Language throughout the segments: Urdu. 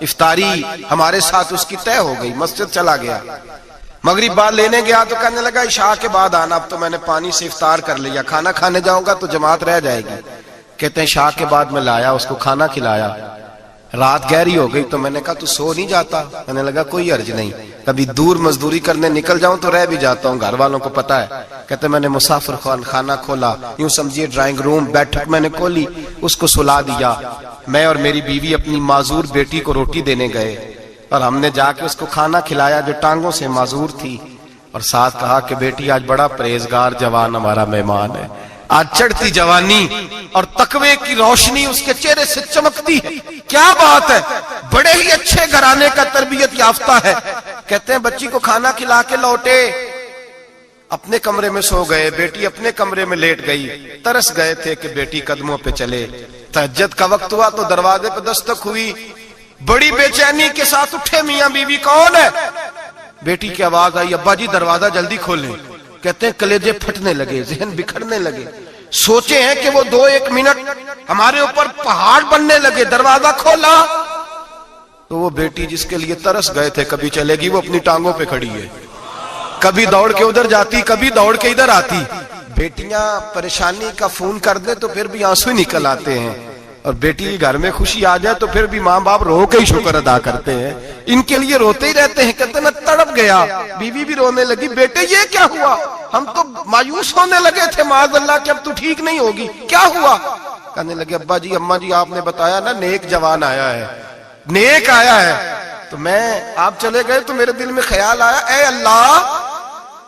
افطاری ہمارے ساتھ اس کی طے ہو گئی، مسجد چلا گیا، مغرب بعد لینے گیا تو کہنے لگا عشاء کے بعد آنا، اب تو میں نے پانی سے افطار کر لیا، کھانا کھانے جاؤں گا تو جماعت رہ جائے گی۔ کہتے ہیں عشاء کے بعد میں لایا، اس کو کھانا کھلایا، رات گہری ہو گئی تو میں نے کہا تو سو نہیں جاتا؟ کہنے لگا کوئی حرج نہیں، کبھی دور مزدوری کرنے نکل جاؤں تو رہ بھی جاتا ہوں، گھر والوں کو پتا ہے۔ کہتے میں نے مسافر خانہ کھولا، یوں سمجھیے ڈرائنگ روم، بیٹھک میں نے کھولی، اس کو سلا دیا، میں اور میری بیوی اپنی معذور بیٹی کو روٹی دینے گئے اور ہم نے جا کے اس کو کھانا کھلایا جو ٹانگوں سے معذور تھی، اور ساتھ کہا کہ بیٹی آج بڑا پرہیزگار جوان ہمارا مہمان ہے، آج چڑھتی جوانی اور تقوی کی روشنی اس کے چہرے سے چمکتی ہے، کیا بات ہے، بڑے ہی اچھے گھرانے کا تربیت یافتہ ہے۔ کہتے ہیں بچی کو کھانا کھلا کے لوٹے، اپنے کمرے میں سو گئے، بیٹی اپنے کمرے میں لیٹ گئی، ترس گئے تھے کہ بیٹی قدموں پہ چلے۔ تہجد کا وقت ہوا تو دروازے پہ دستک ہوئی، بڑی بے چینی کے ساتھ اٹھے میاں بیوی، کون ہے؟ بیٹی کی آواز آئی، ابا جی دروازہ جلدی کھولیں۔ کہتے ہیں کلیجے پھٹنے لگے، ذہن بکھرنے لگے، سوچے ہیں کہ وہ 2-1 منٹ ہمارے اوپر پہاڑ بننے لگے، دروازہ کھولا تو وہ بیٹی جس کے لیے ترس گئے تھے کبھی چلے گی، وہ اپنی ٹانگوں پہ کھڑی ہے، کبھی دوڑ کے ادھر جاتی، کبھی دوڑ کے ادھر آتی۔ بیٹیاں پریشانی کا فون کر دے تو پھر بھی آنسو نکل آتے ہیں، اور بیٹی گھر میں خوشی آ جائے تو پھر بھی ماں باپ رو کے ہی شکر ادا کرتے ہیں، ان کے لیے روتے ہی رہتے ہیں۔ کہتے میں تڑپ گیا، بیوی بھی رونے لگی، بیٹے یہ کیا ہوا؟ ہم تو مایوس ہونے لگے تھے معاذ اللہ کہ اب تو ٹھیک نہیں ہوگی، کیا ہوا؟ کہنے لگے ابا جی اماں جی آپ نے بتایا نا نیک جوان آیا ہے، نیک آیا ہے، تو میں آپ چلے گئے تو میرے دل میں خیال آیا اے اللہ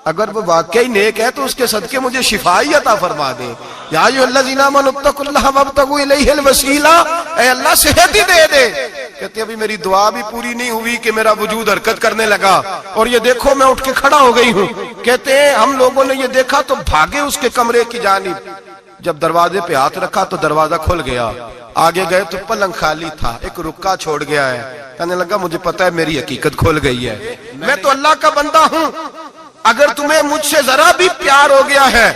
اگر وہ واقعی نیک ہے تو اس کے صدقے مجھے شفائی عطا فرما دے، یا ایھا الذین آمنوا اتقوا اللہ وابتغوا الیہ الوسیلہ، اے اللہ صحت ہی دے دے۔ کہتے ابھی میری دعا بھی پوری نہیں ہوئی کہ میرا وجود حرکت کرنے لگا، اور یہ دیکھو میں اٹھ کے کھڑا ہو گئی ہوں۔ کہتے ہیں ہم لوگوں نے یہ دیکھا تو بھاگے اس کے کمرے کی جانب، جب دروازے پہ ہاتھ رکھا تو دروازہ کھل گیا، آگے گئے تو پلنگ خالی تھا، ایک رکا چھوڑ گیا ہے۔ کہنے لگا مجھے پتا ہے میری حقیقت کھل گئی ہے، میں تو اللہ کا بندہ ہوں، اگر تمہیں مجھ سے ذرا بھی پیار ہو گیا ہے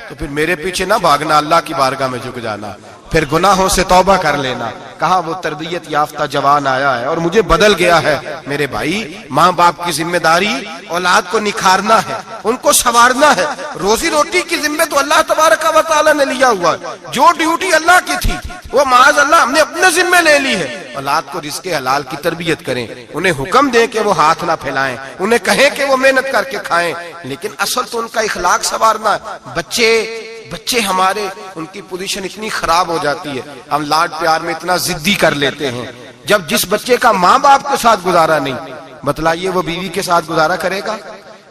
تو پھر میرے پیچھے نہ بھاگنا، اللہ کی بارگاہ میں جھک جانا، پھر گناہوں سے توبہ کر لینا۔ کہا وہ تربیت یافتہ جوان آیا ہے اور مجھے بدل گیا ہے۔ میرے بھائی ماں باپ کی ذمہ داری اولاد کو نکھارنا ہے، ان کو سنوارنا ہے، روزی روٹی کی ذمہ تو اللہ تبارک و تعالی نے لیا ہوا ہے، جو ڈیوٹی اللہ کی تھی وہ معاذ اللہ ہم نے اپنے ذمہ لے لی ہے۔ اولاد کو رزق حلال کی تربیت کریں، انہیں حکم دیں کہ وہ ہاتھ نہ پھیلائیں، انہیں کہیں کہ وہ محنت کر کے کھائیں، لیکن اصل تو ان کا اخلاق سنوارنا ہے۔ بچے ہمارے ان کی پوزیشن اتنی خراب ہو جاتی ہے، ہم لاڈ پیار میں اتنا ضدی کر لیتے ہیں، جب جس بچے کا ماں باپ کے ساتھ گزارا نہیں، بتلائیے وہ بیوی کے ساتھ گزارا کرے گا؟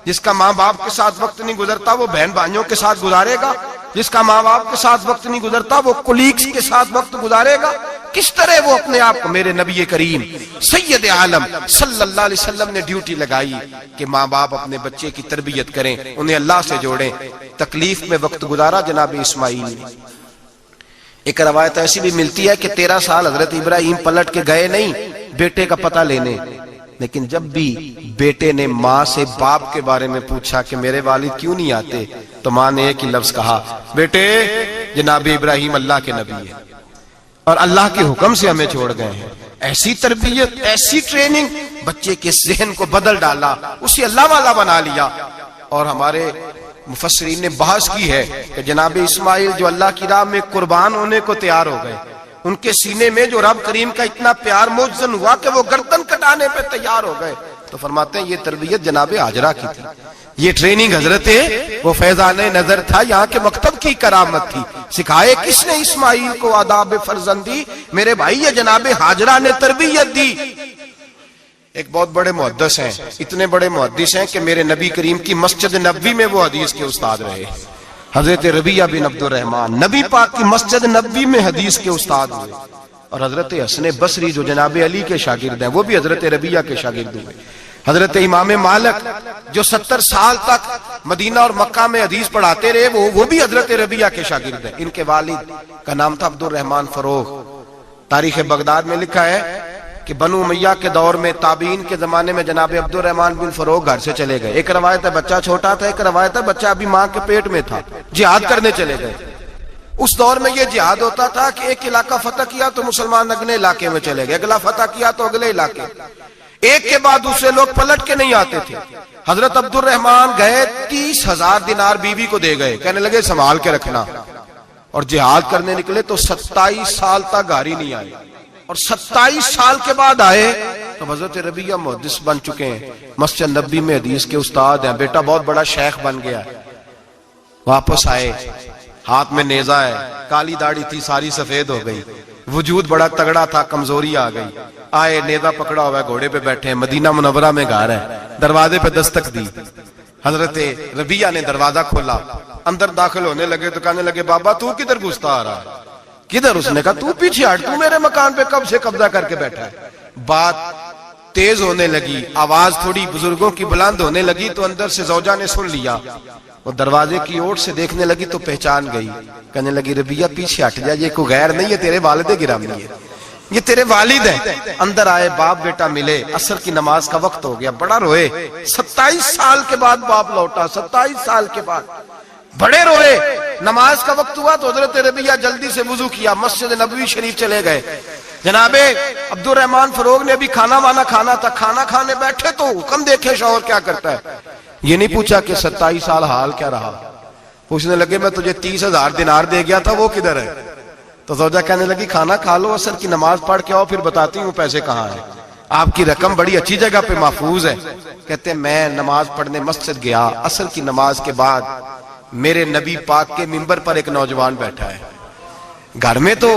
جس کا ماں باپ کے ساتھ وقت نہیں گزرتا وہ بہن بھائیوں کے ساتھ گزارے گا؟ جس کا ماں باپ کے ساتھ وقت نہیں گزرتا وہ کولیگز کے ساتھ وقت گزارے گا؟ کس طرح وہ اپنے آپ کو، میرے نبی کریم سید عالم صلی اللہ علیہ وسلم نے ڈیوٹی لگائی کہ ماں باپ اپنے بچے کی تربیت کریں، انہیں اللہ سے جوڑیں۔ تکلیف میں وقت گزارا جناب اسماعیل نے۔ ایک روایت ایسی بھی ملتی ہے کہ 13 سال حضرت ابراہیم پلٹ کے گئے نہیں بیٹے کا پتہ لینے، لیکن جب بھی بیٹے نے ماں سے باپ کے بارے میں پوچھا کہ میرے والد کیوں نہیں آتے تو ماں نے ایک ہی لفظ کہا، بیٹے جناب ابراہیم اللہ کے نبی ہے اور اللہ کے حکم سے ہمیں چھوڑ گئے ہیں۔ ایسی تربیت، ایسی ٹریننگ، بچے کے ذہن کو بدل ڈالا، اسے اللہ والا بنا لیا۔ اور ہمارے مفسرین نے بحث کی ہے کہ جناب اسماعیل جو اللہ کی راہ میں قربان ہونے کو تیار ہو گئے، ان کے سینے میں جو رب کریم کا اتنا پیار موجزن ہوا کہ وہ گردن کٹانے پہ تیار ہو گئے، تو فرماتے ہیں یہ تربیت جناب ہاجرہ کی تھی، یہ ٹریننگ حضرت وہ فیضان نظر تھا، یہاں کے مکتب کی کرامت تھی۔ سکھائے کس نے اسماعیل کو آداب فرزندی؟ میرے بھائی یہ جناب ہاجرہ نے تربیت دی۔ ایک بہت بڑے محدث ہیں، اتنے بڑے محدث ہیں کہ میرے نبی کریم کی مسجد نبوی میں وہ حدیث کے استاد رہے، حضرت ربیعہ بن عبد الرحمن، نبی پاک کی مسجد نبوی میں حدیث کے استاد ہوئے۔ اور حضرت حسن بصری جو جناب علی کے شاگرد ہیں وہ بھی حضرت ربیعہ کے شاگرد ہوئے۔ حضرت امام مالک جو 70 سال تک مدینہ اور مکہ میں حدیث پڑھاتے رہے وہ بھی حضرت ربیعہ کے شاگرد ہیں۔ ان کے والد کا نام تھا عبد الرحمن فروغ۔ تاریخ بغداد میں لکھا ہے کہ بنو امیہ کے دور میں تابعین کے زمانے میں جناب عبد الرحمن بن فروغ گھر سے چلے گئے۔ ایک روایت ہے بچہ چھوٹا تھا، ایک روایت ہے بچہ ابھی ماں کے پیٹ میں تھا، جہاد کرنے چلے گئے۔ اس دور میں یہ جہاد ہوتا تھا کہ ایک علاقہ فتح کیا تو مسلمان اگلے علاقے میں چلے گئے، اگلا فتح کیا تو اگلے علاقے، ایک کے بعد دوسرے لوگ پلٹ کے نہیں آتے تھے۔ حضرت عبد الرحمن گئے 30,000 دینار بیوی کو دے گئے، کہنے لگے سنبھال کے رکھنا، اور جہاد کرنے نکلے تو 27 سال تک گھر ہی نہیں آئے، اور 27 سال کے بعد آئے تو حضرت ربیعہ محدث بن چکے ہیں، مسجد نبی میں حدیث کے استاد ہیں، بیٹا بہت بڑا شیخ بن گیا، واپس آئے، ہاتھ میں نیزہ ہے، کالی داڑھی تھی ساری سفید ہو گئی، وجود بڑا تگڑا تھا، کمزوری آ گئی، آئے نیزہ پکڑا ہوا ہے، گھوڑے پہ بیٹھے ہیں، مدینہ منورہ میں گھر ہے، دروازے پہ دستک دی، حضرت ربیعہ نے دروازہ کھولا، اندر داخل ہونے لگے تو کہنے لگے بابا تو کدھر گھستا آ رہا ہے؟ کدھر؟ اس نے کہا تو پیچھے ہٹ، تو میرے مکان پہ کب سے قبضہ کر کے بیٹھا ہے۔ بات تیز ہونے لگی، آواز تھوڑی بزرگوں کی بلند ہونے لگی تو اندر سے زوجہ نے سن لیا، وہ دروازے کی اوٹ سے دیکھنے لگی تو پہچان گئی، کہنے لگی ربیعہ پیچھے ہٹ جا، یہ کوئی غیر نہیں ہے، تیرے والد گرامی ہے، یہ تیرے والد ہیں۔ اندر آئے، باپ بیٹا ملے، عصر کی نماز کا وقت ہو گیا، بڑا روئے، 27 سال کے بعد باپ لوٹا، 27 سال کے بعد بڑے روئے۔ نماز کا وقت ہوا تو حضرت ربیعہ جلدی سے وضو کیا، مسجد نبوی شریف چلے گئے۔ جناب عبد الرحمن فروغ نے ابھی کھانا وانا کھانا تھا، کھانا کھانے بیٹھے تو حکم دیکھے شوہر کیا کرتا ہے، یہ نہیں پوچھا کہ 27 سال حال کیا رہا، پوچھنے لگے میں تجھے 30,000 دینار دے گیا تھا، وہ کدھر ہے؟ تو زوجہ کہنے لگی کھانا کھا لو، عصر کی نماز پڑھ کے آؤ، پھر بتاتی ہوں پیسے کہاں ہیں، آپ کی رقم بڑی اچھی جگہ پہ محفوظ ہے۔ کہتے ہیں میں نماز پڑھنے مسجد گیا، عصر کی نماز کے بعد میرے نبی پاک کے منبر پر ایک نوجوان بیٹھا ہے، گھر میں تو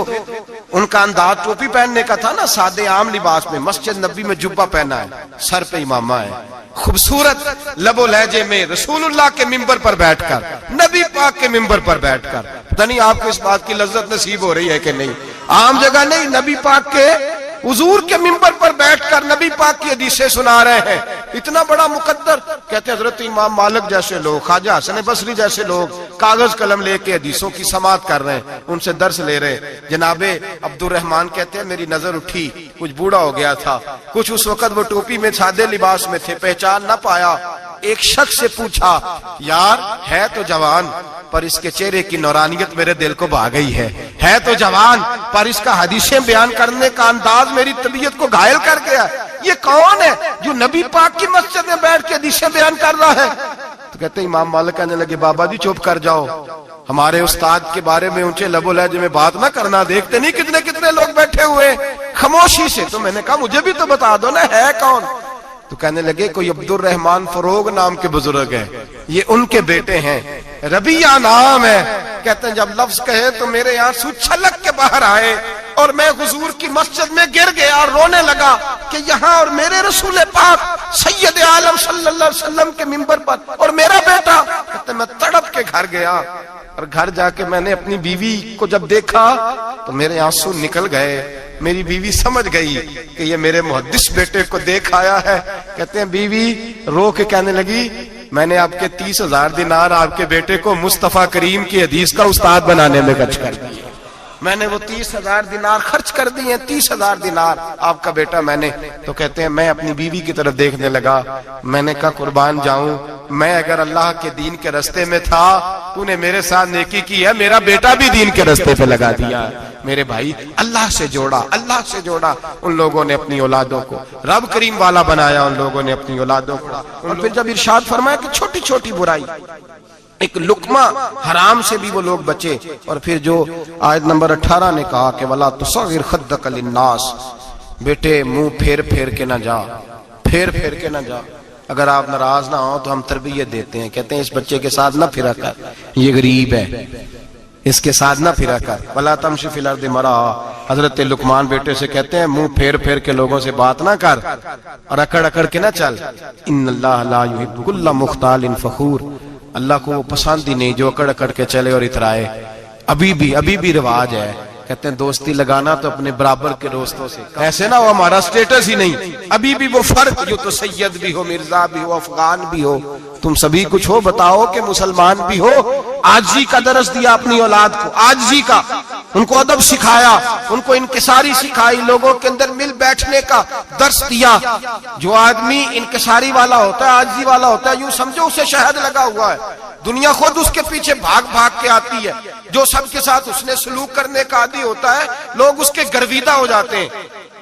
ان کا انداز ٹوپی پہننے کا تھا نا، سادے عام لباس میں، مسجد نبی میں جبہ پہنا ہے، سر پہ امامہ ہے، خوبصورت لب و لہجے میں رسول اللہ کے منبر پر بیٹھ کر، نبی پاک کے منبر پر بیٹھ کر، پتہ نہیں آپ کو اس بات کی لذت نصیب ہو رہی ہے کہ نہیں، عام جگہ نہیں، نبی پاک کے حضور کے منبر پر بیٹھ کر نبی پاک کی حدیثیں سنا رہے ہیں، اتنا بڑا مقدر۔ کہتے ہیں حضرت امام مالک جیسے لوگ، خواجہ حسن بصری جیسے لوگ کاغذ قلم لے کے حدیثوں کی سماعت کر رہے ہیں، ان سے درس لے رہے ہیں۔ جناب عبد الرحمن کہتے ہیں میری نظر اٹھی، کچھ بوڑھا ہو گیا تھا، کچھ اس وقت وہ ٹوپی میں سادے لباس میں تھے، پہچان نہ پایا۔ ایک شخص سے پوچھا یار ہے تو جوان پر اس کے چہرے کی نورانیت میرے دل کو بھا گئی ہے تو جوان پر اس کا حدیثیں بیان کرنے کا انداز میری طبیعت کو گھائل کر گیا، یہ کون ہے جو نبی پاک کی مسجد میں بیٹھ کے حدیثیں بیان کر رہا ہے؟ تو کہتے ہیں امام مالک کہنے لگے بابا جی چپ کر جاؤ، ہمارے استاد کے بارے میں اونچے لب و لہجے میں بات نہ کرنا، دیکھتے نہیں کتنے کتنے لوگ بیٹھے ہوئے خاموشی سے۔ تو میں نے کہا مجھے بھی تو بتا دو نا ہے کون؟ تو کہنے لگے کوئی عبد الرحمن فروغ نام کے بزرگ ہیں، یہ ان کے بیٹے ہیں، ربیعہ نام ہے۔ کہتے ہیں جب لفظ کہے تو میرے آنسو چھلک کے باہر آئے اور میں حضور کی مسجد میں گر گیا اور رونے لگا کہ یہاں اور میرے رسول پاک سید عالم صلی اللہ علیہ وسلم کے منبر پر اور میرا بیٹا۔ کہتے ہیں میں تڑپ کے گھر گیا اور گھر جا کے میں نے اپنی بیوی کو جب دیکھا تو میرے آنسو نکل گئے، میری بیوی سمجھ گئی کہ یہ میرے محدث بیٹے کو دیکھ آیا ہے۔ کہتے ہیں بیوی رو کے کہنے لگی میں نے آپ کے 30,000 دینار آپ کے بیٹے کو مصطفیٰ کریم کی حدیث کا استاد بنانے میں خرچ کر دیے، میں نے وہ 30,000 دینار خرچ کر دیے، 30,000 دینار آپ کا بیٹا میں نے۔ تو کہتے ہیں میں اپنی بیوی کی طرف دیکھنے لگا، میں نے کہا قربان جاؤں، میں اگر اللہ کے دین کے رستے میں تھا تو نے میرے ساتھ نیکی کی ہے، میرا بیٹا بھی دین کے رستے پہ لگا دیا۔ میرے بھائی اللہ سے جوڑا ان لوگوں نے اپنی اولادوں کو، رب کریم والا بنایا ان لوگوں نے اپنی اولادوں کو۔ اور پھر جب ارشاد فرمایا کہ چھوٹی چھوٹی برائی، ایک لقمہ حرام سے بھی وہ لوگ بچے، اور پھر جو آیت نمبر 18 نے کہا کہ وَلَا تُصَغِّرْ خَدَّكَ لِلنَّاسِ، بیٹے منہ پھیر پھیر کے نہ جا، پھیر پھیر کے نہ جا۔ اگر آپ ناراض نہ ہوں تو ہم تربیت دیتے ہیں، کہتے ہیں اس بچے کے ساتھ نہ پھرا کر، یہ غریب ہے، اس کے ساتھ نہ پھرا کر۔ وَلَا تَمْشِ فِي الْأَرْضِ مَرَحًا، حضرت لقمان بیٹے سے کہتے ہیں منہ پھیر پھیر کے لوگوں سے بات نہ کر اور اکڑ اکڑ کے نہ چل۔ إِنَّ اللَّهَ لَا يُحِبُّ كُلَّ مُخْتَالٍ فَخُورٍ، اللہ کو وہ پسند ہی نہیں جو اکڑ اکڑ کے چلے اور اترائے۔ ابھی بھی رواج ہے، کہتے ہیں دوستی لگانا تو اپنے برابر کے دوستوں سے، ایسے نہ ہو ہمارا سٹیٹس ہی نہیں، ابھی بھی وہ فرق جو تو سید بھی ہو، مرزا بھی ہو، افغان بھی ہو، تم سبھی کچھ ہو، بتاؤ کہ مسلمان بھی ہو۔ آجزی کا درس دیا اپنی اولاد کو، آجزی کا، ان کو ادب سکھایا، ان کو انکساری سکھائی، لوگوں کے اندر مل بیٹھنے کا درس دیا۔ جو آدمی انکساری والا ہوتا ہے، عاجزی والا ہوتا ہے، یوں سمجھو اسے شہد لگا ہوا ہے، دنیا خود اس کے پیچھے بھاگ بھاگ کے آتی ہے۔ جو سب کے ساتھ اس نے سلوک کرنے کا عادی ہوتا ہے، لوگ اس کے گرویدہ ہو جاتے ہیں۔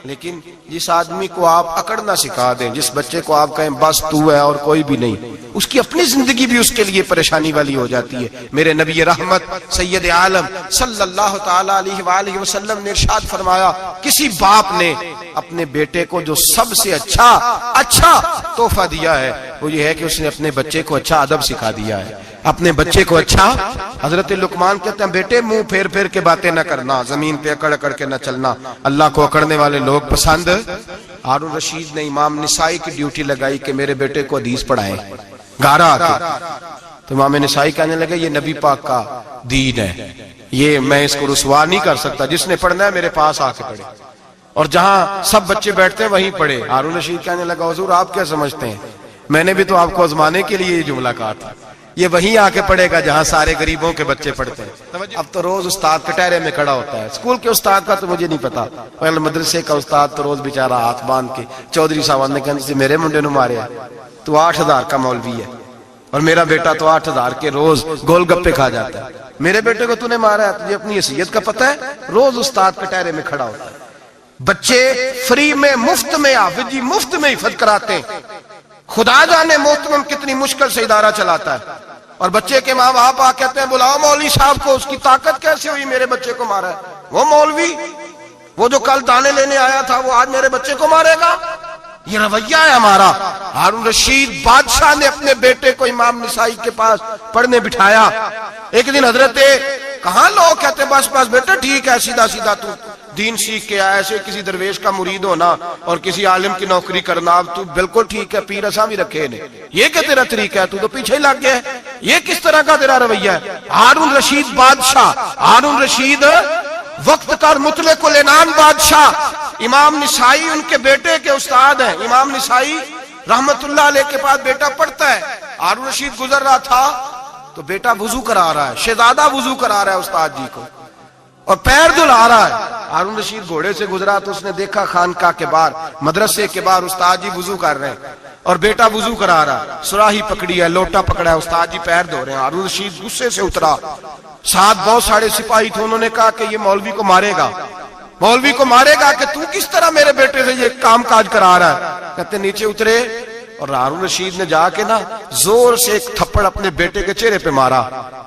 لیکن جس آدمی کو آپ اکڑنا سکھا دیں، جس بچے کو آپ کہیں بس تو ہے اور کوئی بھی نہیں، اس کی اپنی زندگی بھی اس کے لیے پریشانی والی ہو جاتی ہے۔ میرے نبی رحمت سید عالم صلی اللہ تعالی علیہ وآلہ وسلم نے ارشاد فرمایا، کسی باپ نے اپنے بیٹے کو جو سب سے اچھا تحفہ دیا ہے وہ یہ ہے کہ اس نے اپنے بچے کو اچھا ادب سکھا دیا ہے، اپنے بچے کو اچھا۔ حضرت لقمان کہتے ہیں بیٹے منہ پھیر پھیر کے باتیں نہ کرنا، زمین پہ اکڑ اکڑ کے نہ چلنا، اللہ کو اکڑنے والے لوگ پسند۔ ہارون رشید نے امام نسائی کی ڈیوٹی لگائی کہ میرے بیٹے کو حدیث پڑھائیں گھر آ کے، تو امام نسائی کہنے لگے یہ نبی پاک کا دین ہے، یہ میں اس کو رسوا نہیں کر سکتا، جس نے پڑھنا ہے میرے پاس آ کے پڑھے، اور جہاں سب بچے بیٹھتے ہیں وہیں پڑھے۔ ہارون رشید کہنے لگا حضور آپ کیا سمجھتے ہیں، میں نے بھی تو آپ کو آزمانے کے لیے یہ جملہ کہا تھا، یہ وہیں آ کے پڑھے گا جہاں سارے غریبوں کے بچے پڑھتے ہیں۔ اب تو روز استاد کٹہرے میں کھڑا ہوتا ہے، اسکول کے استاد کا تو مجھے نہیں پتا، پہلے مدرسے کا استاد تو روز بیچارہ ہاتھ باندھ کے چودھری صاحب نے کہا میرے منڈے نو ماریا، تو 8,000 کا مولوی ہے اور میرا بیٹا تو 8,000 کے روز گول گپے کھا جاتا ہے، میرے بیٹے کو تو نے مارا ہے، تجھے اپنی حیثیت کا پتہ ہے؟ روز استاد کٹہرے میں کھڑا ہوتا ہے۔ بچے فری میں مفت میں حافظ جی مفت میں حفظ کراتے ہیں، خدا جانے محترم کتنی مشکل سے ادارہ چلاتا ہے، اور بچے کے ماں باپ آ کہتے ہیں بلاؤ مولوی صاحب کو، اس کی طاقت کیسے ہوئی میرے بچے کو مارا ہے؟ وہ مولوی وہ جو کل دانے لینے آیا تھا وہ آج میرے بچے کو مارے گا؟ یہ رویہ ہے ہمارا۔ ہارون رشید بادشاہ نے اپنے بیٹے کو امام نسائی کے پاس پڑھنے بٹھایا۔ ایک دن حضرت کہاں لوگ کہتے بس بس بیٹا ٹھیک ہے، سیدھا سیدھا تو دین سیکھ کے آیا، ایسے کسی درویش کا مرید ہونا اور کسی عالم کی نوکری کرنا، اب تو بالکل ٹھیک ہے، پیر اساں بھی رکھے نے، یہ کہ تیرا طریقہ ہے، تو تو پیچھے ہی لگ گیا ہے، یہ کس طرح کا تیرا رویہ ہے؟ ہارون رشید بادشاہ، ہارون رشید وقت کا مطلق العنان بادشاہ، امام نسائی ان کے بیٹے کے استاد ہیں، امام نسائی رحمت اللہ علیہ کے پاس بیٹا پڑھتا ہے۔ ہارون رشید گزر رہا تھا تو بیٹا وضو کرا رہا ہے، شہزادہ وضو کرا رہا ہے استاد جی کو، اور پیر دھلا رہا ہے۔ ہارون رشید گھوڑے سے گزرا تو اس نے دیکھا خانقاہ کے باہر، مدرسے کے باہر استاد جی وضو کر رہے ہیں اور بیٹا وضو کرا رہا ہے، سراہی پکڑی ہے، لوٹا پکڑا ہے، استاد جی پیر دھو رہے ہیں۔ ہارون رشید غصے سے اترا، ساتھ بہت سارے سپاہی تھے، انہوں نے کہا کہ یہ مولوی کو مارے گا، مولوی کو مارے گا کہ تو کس طرح میرے بیٹے سے یہ کام کاج کرا رہا ہے؟ کہتے نیچے اترے اور ہارون رشید نے جا کے نا زور سے ایک تھپڑ اپنے بیٹے کے چہرے پہ مارا۔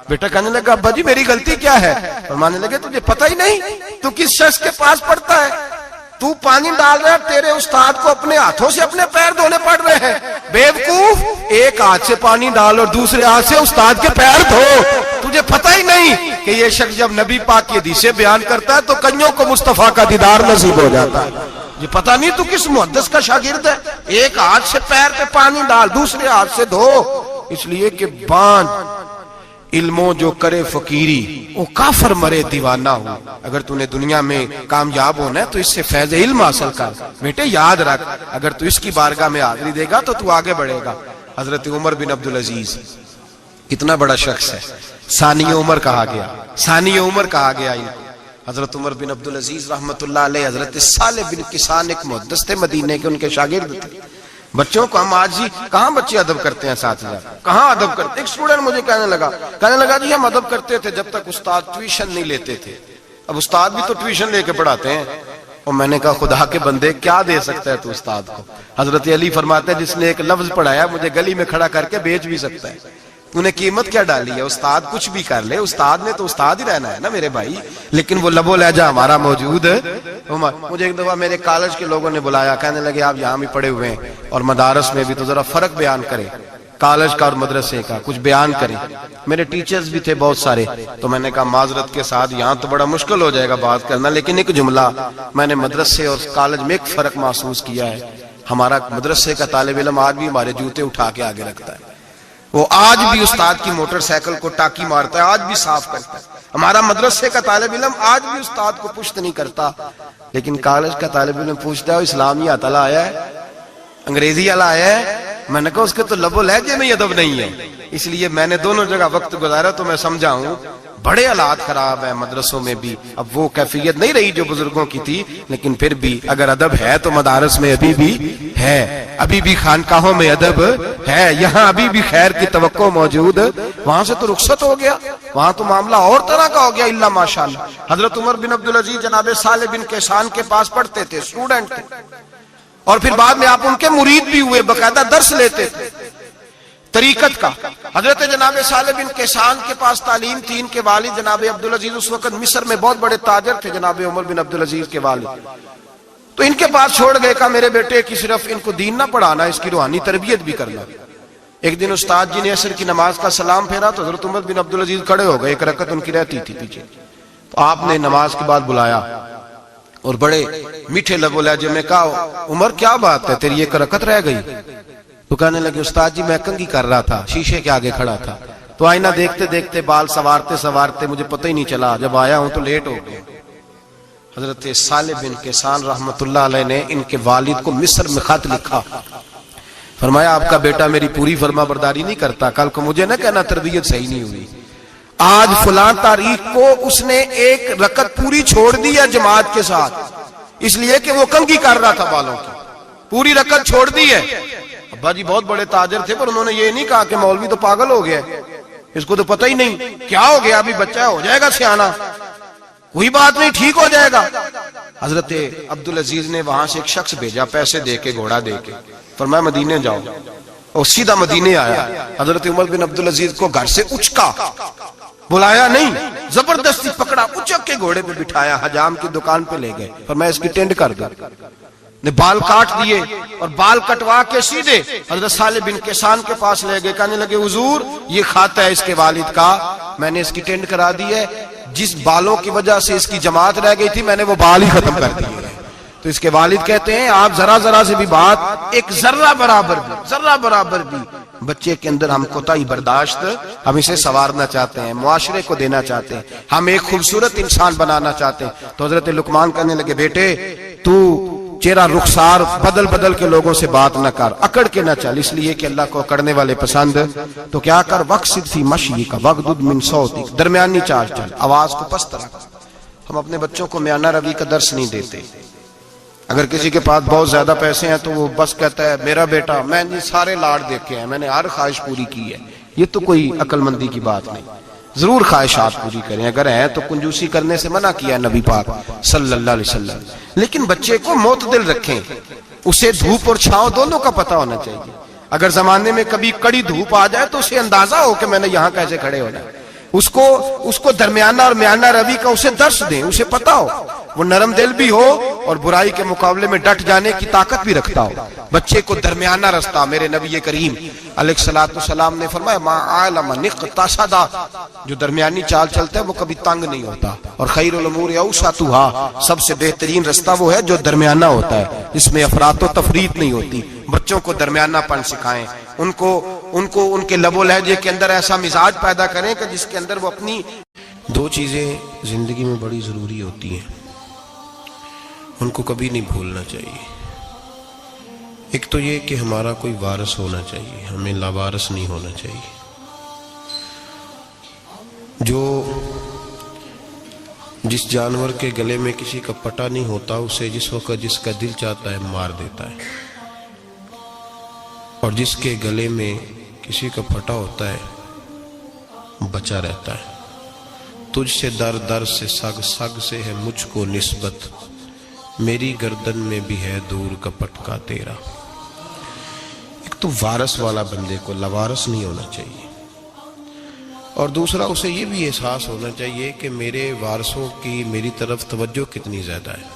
بیٹا کہنے لگا ابا جی میری غلطی کیا ہے؟ فرمانے لگے تجھے پتہ ہی نہیں تو کس شخص کے پاس پڑھتا ہے؟ تو پانی ڈال رہا ہے، تیرے استاد کو اپنے ہاتھوں سے اپنے پیر دھونے پڑ رہے ہیں۔ بیوقوف، ایک ہاتھ سے پانی ڈال اور دوسرے ہاتھ سے استاد کے پیر دھو، تجھے پتہ ہی نہیں کہ یہ شخص جب نبی پاک کی حدیثیں بیان کرتا ہے تو کئیوں کو مصطفیٰ کا دیدار نصیب ہو جاتا ہے۔ یہ پتہ نہیں تو کس محدث کا شاگرد ہے، ایک ہاتھ سے پیر پہ پانی ڈال دوسرے ہاتھ سے دھو، اس لیے کہ باندھ علموں جو کرے فقیری وہ کافر مرے دیوانہ ہو۔ اگر تو نے دنیا میں کامیاب ہونا ہے تو اس سے فیض علم حاصل کر، بیٹے یاد رکھ، اگر تو اس کی بارگاہ میں حاضری دے گا تو تو آگے بڑھے گا۔ حضرت عمر بن عبدالعزیز کتنا بڑا شخص ہے، ثانی عمر کہا گیا، ثانی عمر کہا گیا ان کو۔ حضرت عمر بن عبدالعزیز رحمت اللہ علیہ، حضرت صالح بن کسان ایک محدث تھے مدینے کے، ان کے شاگرد تھے۔ بچوں کو ہم آج ہی کہاں بچے ادب کرتے ہیں، اساتذہ کہاں ادب کرتے؟ ایک اسٹوڈنٹ مجھے کہنے لگا جی ہم ادب کرتے تھے جب تک استاد ٹیوشن نہیں لیتے تھے، اب استاد بھی تو ٹیوشن لے کے پڑھاتے ہیں۔ اور میں نے کہا خدا کے بندے کیا دے سکتا ہے تو استاد کو؟ حضرت علی فرماتے ہیں جس نے ایک لفظ پڑھایا مجھے گلی میں کھڑا کر کے بیچ بھی سکتا ہے، تو نے قیمت کیا ڈالی ہے؟ استاد کچھ بھی کر لے، استاد نے تو استاد ہی رہنا ہے نا میرے بھائی، لیکن وہ لب و لہجہ ہمارا موجود ہے۔ مجھے ایک دفعہ میرے کالج کے لوگوں نے بلایا، کہنے لگے آپ یہاں بھی پڑھے ہوئے ہیں اور مدارس میں بھی، تو ذرا فرق بیان کریں کالج کا اور مدرسے کا، کچھ بیان کریں۔ میرے ٹیچرز بھی تھے بہت سارے، تو میں نے کہا معذرت کے ساتھ یہاں تو بڑا مشکل ہو جائے گا بات کرنا، لیکن ایک جملہ میں نے مدرسے اور کالج میں ایک فرق محسوس کیا ہے، ہمارا مدرسے کا طالب علم آج بھی ہمارے جوتے اٹھا کے آگے رکھتا ہے، وہ آج بھی استاد کی موٹر سائیکل کو ٹاکی مارتا ہے، آج بھی صاف کرتا ہے۔ ہمارا مدرسے کا طالب علم آج بھی استاد کو پشت نہیں کرتا، لیکن کالج کا طالب علم پوچھتا ہے اسلامی اطلاع آیا ہے، انگریزی والا آیا ہے؟ میں نے کہا اس کے تو لب و لہجے میں ادب نہیں ہے۔ اس لیے میں نے دونوں جگہ وقت گزارا تو میں سمجھا ہوں بڑے حالات خراب ہیں مدرسوں میں بھی. اب وہ کیفیت نہیں رہی جو بزرگوں کی تھی, لیکن پھر بھی اگر ادب ہے تو مدارس میں ابھی بھی ہے, ابھی بھی خانقاہوں میں ادب ہے, یہاں ابھی بھی خیر کی توقع موجود. وہاں سے تو رخصت ہو گیا, وہاں تو معاملہ اور طرح کا ہو گیا الا ماشاءاللہ. حضرت عمر بن عبدالعزیز جناب صالح بن کیسان کے پاس پڑھتے تھے, اسٹوڈنٹ تھے, اور پھر بعد میں آپ ان کے مرید بھی ہوئے, باقاعدہ درس لیتے تھے طریقت کا. حضرت جناب صالح بن کیسان کے پاس تعلیم تھی. ان کے والد جناب عبدالعزیز اس وقت مصر میں بہت بڑے تاجر تھے, جناب عمر بن عبدالعزیز کے والد. تو ان کے پاس چھوڑ گئے, کہا میرے بیٹے کی صرف ان کو دین نہ پڑھانا, اس کی روحانی تربیت بھی کرنا. ایک دن استاد جی نے عصر کی نماز کا سلام پھیرا تو حضرت عمر بن عبدالعزیز کھڑے ہو گئے, ایک رکعت ان کی رہتی تھی پیچھے. تو آپ نے نماز کے بعد بلایا اور بڑے میٹھے لب و لہجے میں کہا, عمر کیا بات ہے, تیری ایک رکعت رہ گئی. تو کہنے لگے, استاد جی میں کنگھی کر رہا تھا, شیشے کے آگے کھڑا تھا, تو آئینہ دیکھتے دیکھتے بال سوارتے سوارتے مجھے پتہ ہی نہیں چلا, جب آیا ہوں تو لیٹ ہو گیا. حضرت صالح بن کیسان رحمت اللہ علیہ نے ان کے والد کو مصر میں خط لکھا, فرمایا آپ کا بیٹا میری پوری فرما برداری نہیں کرتا, کل کو مجھے نہ کہنا تربیت صحیح نہیں ہوئی. آج فلاں تاریخ کو اس نے ایک رکعت پوری چھوڑ دی ہے جماعت کے ساتھ, اس لیے کہ وہ کنگھی کر رہا تھا بالوں کی, پوری رکعت چھوڑ دی ہے. ابا جی بہت بڑے تاجر تھے, پر انہوں نے یہ نہیں کہا کہ مولوی تو پاگل ہو گیا, اس کو تو پتہ ہی نہیں کیا ہو گیا, ابھی بچہ ہو جائے گا سیانا, کوئی بات نہیں ٹھیک ہو جائے گا. حضرت عبدالعزیز نے وہاں سے ایک شخص بھیجا, پیسے دے کے, گھوڑا دے کے, فرمایا مدینے جاؤ, اور سیدھا مدینے آیا. حضرت عمر بن عبدالعزیز کو گھر سے اچکا, بلایا نہیں, زبردستی پکڑا, اچک کے گھوڑے پہ بٹھایا, حجام کی دکان پہ لے گئے, فرمایا اس کی ٹینڈ کر دو. نے بال کاٹ دیے اور بال کٹوا کے سیدھے حضرت صالح بن کیسان کے پاس لے گئے. کہنے لگے, حضور یہ کھاتا ہے اس کے والد کا, میں نے اس کی ٹینڈ کرا دی ہے, جس بالوں کی وجہ سے اس کی جماعت رہ گئی تھی میں نے وہ بال ہی ختم کر دیے. تو اس کے والد کہتے ہیں, آپ ذرا ذرا سے بھی بات, ایک ذرہ برابر بھی بچے کے اندر ہم کوتاہی برداشت, ہم اسے سنوارنا چاہتے ہیں, معاشرے کو دینا چاہتے ہیں, ہم ایک خوبصورت انسان بنانا چاہتے ہیں. تو حضرت لقمان کہنے لگے, بیٹے تو چہرہ رخسار بدل بدل کے لوگوں سے بات نہ کر, اکڑ کے نہ چل, اس لیے کہ اللہ کو اکڑنے والے پسند. تو کیا کر, وقصد فی مشیک وغضض من صوتک, درمیانی چال چل, آواز کو پست رکھ. ہم اپنے بچوں کو میانہ روی کا درس نہیں دیتے. اگر کسی کے پاس بہت زیادہ پیسے ہیں تو وہ بس کہتا ہے میرا بیٹا, میں نے سارے لاڑ دیکھے ہیں, میں نے ہر خواہش پوری کی ہے. یہ تو کوئی عقل مندی کی بات نہیں. ضرور خواہشات پوری کریں, اگر ہیں تو کنجوسی کرنے سے منع کیا ہے نبی پاک صلی اللہ علیہ وسلم, لیکن بچے کو معتدل رکھیں, اسے دھوپ اور چھاؤں دونوں کا پتہ ہونا چاہیے. اگر زمانے میں کبھی کڑی دھوپ آ جائے تو اسے اندازہ ہو کہ میں نے یہاں کیسے کھڑے ہونا ہے. اس کو درمیانہ اور میانہ روی کا اسے درس دیں, اسے پتہ ہو, وہ نرم دل بھی ہو اور برائی کے مقابلے میں ڈٹ جانے کی طاقت بھی رکھتا ہو. بچے کو درمیانہ رستہ, میرے نبی کریم علیہ الصلوۃ والسلام نے فرمایا, ما علم نقتصد, جو درمیانی چال چلتا ہے وہ کبھی تنگ نہیں ہوتا. اور خیر الامور اوسطھا, سب سے بہترین رستہ وہ ہے جو درمیانہ ہوتا ہے, اس میں افراط و تفریط نہیں ہوتی. بچوں کو درمیانہ پن سکھائیں, ان کو ان کے لب و لہجے کے اندر ایسا مزاج پیدا کریں کہ جس کے اندر وہ اپنی. دو چیزیں زندگی میں بڑی ضروری ہوتی ہیں, ان کو کبھی نہیں بھولنا چاہیے. ایک تو یہ کہ ہمارا کوئی وارث ہونا چاہیے, ہمیں لاوارث نہیں ہونا چاہیے. جس جانور کے گلے میں کسی کا پٹا نہیں ہوتا, اسے جس وقت جس کا دل چاہتا ہے مار دیتا ہے, اور جس کے گلے میں کسی کا پھٹا ہوتا ہے بچا رہتا ہے. تجھ سے در در سے سگ, سگ سے ہے مجھ کو نسبت, میری گردن میں بھی ہے دور کا پٹکا تیرا. ایک تو وارث والا بندے کو لاوارث نہیں ہونا چاہیے, اور دوسرا اسے یہ بھی احساس ہونا چاہیے کہ میرے وارثوں کی میری طرف توجہ کتنی زیادہ ہے,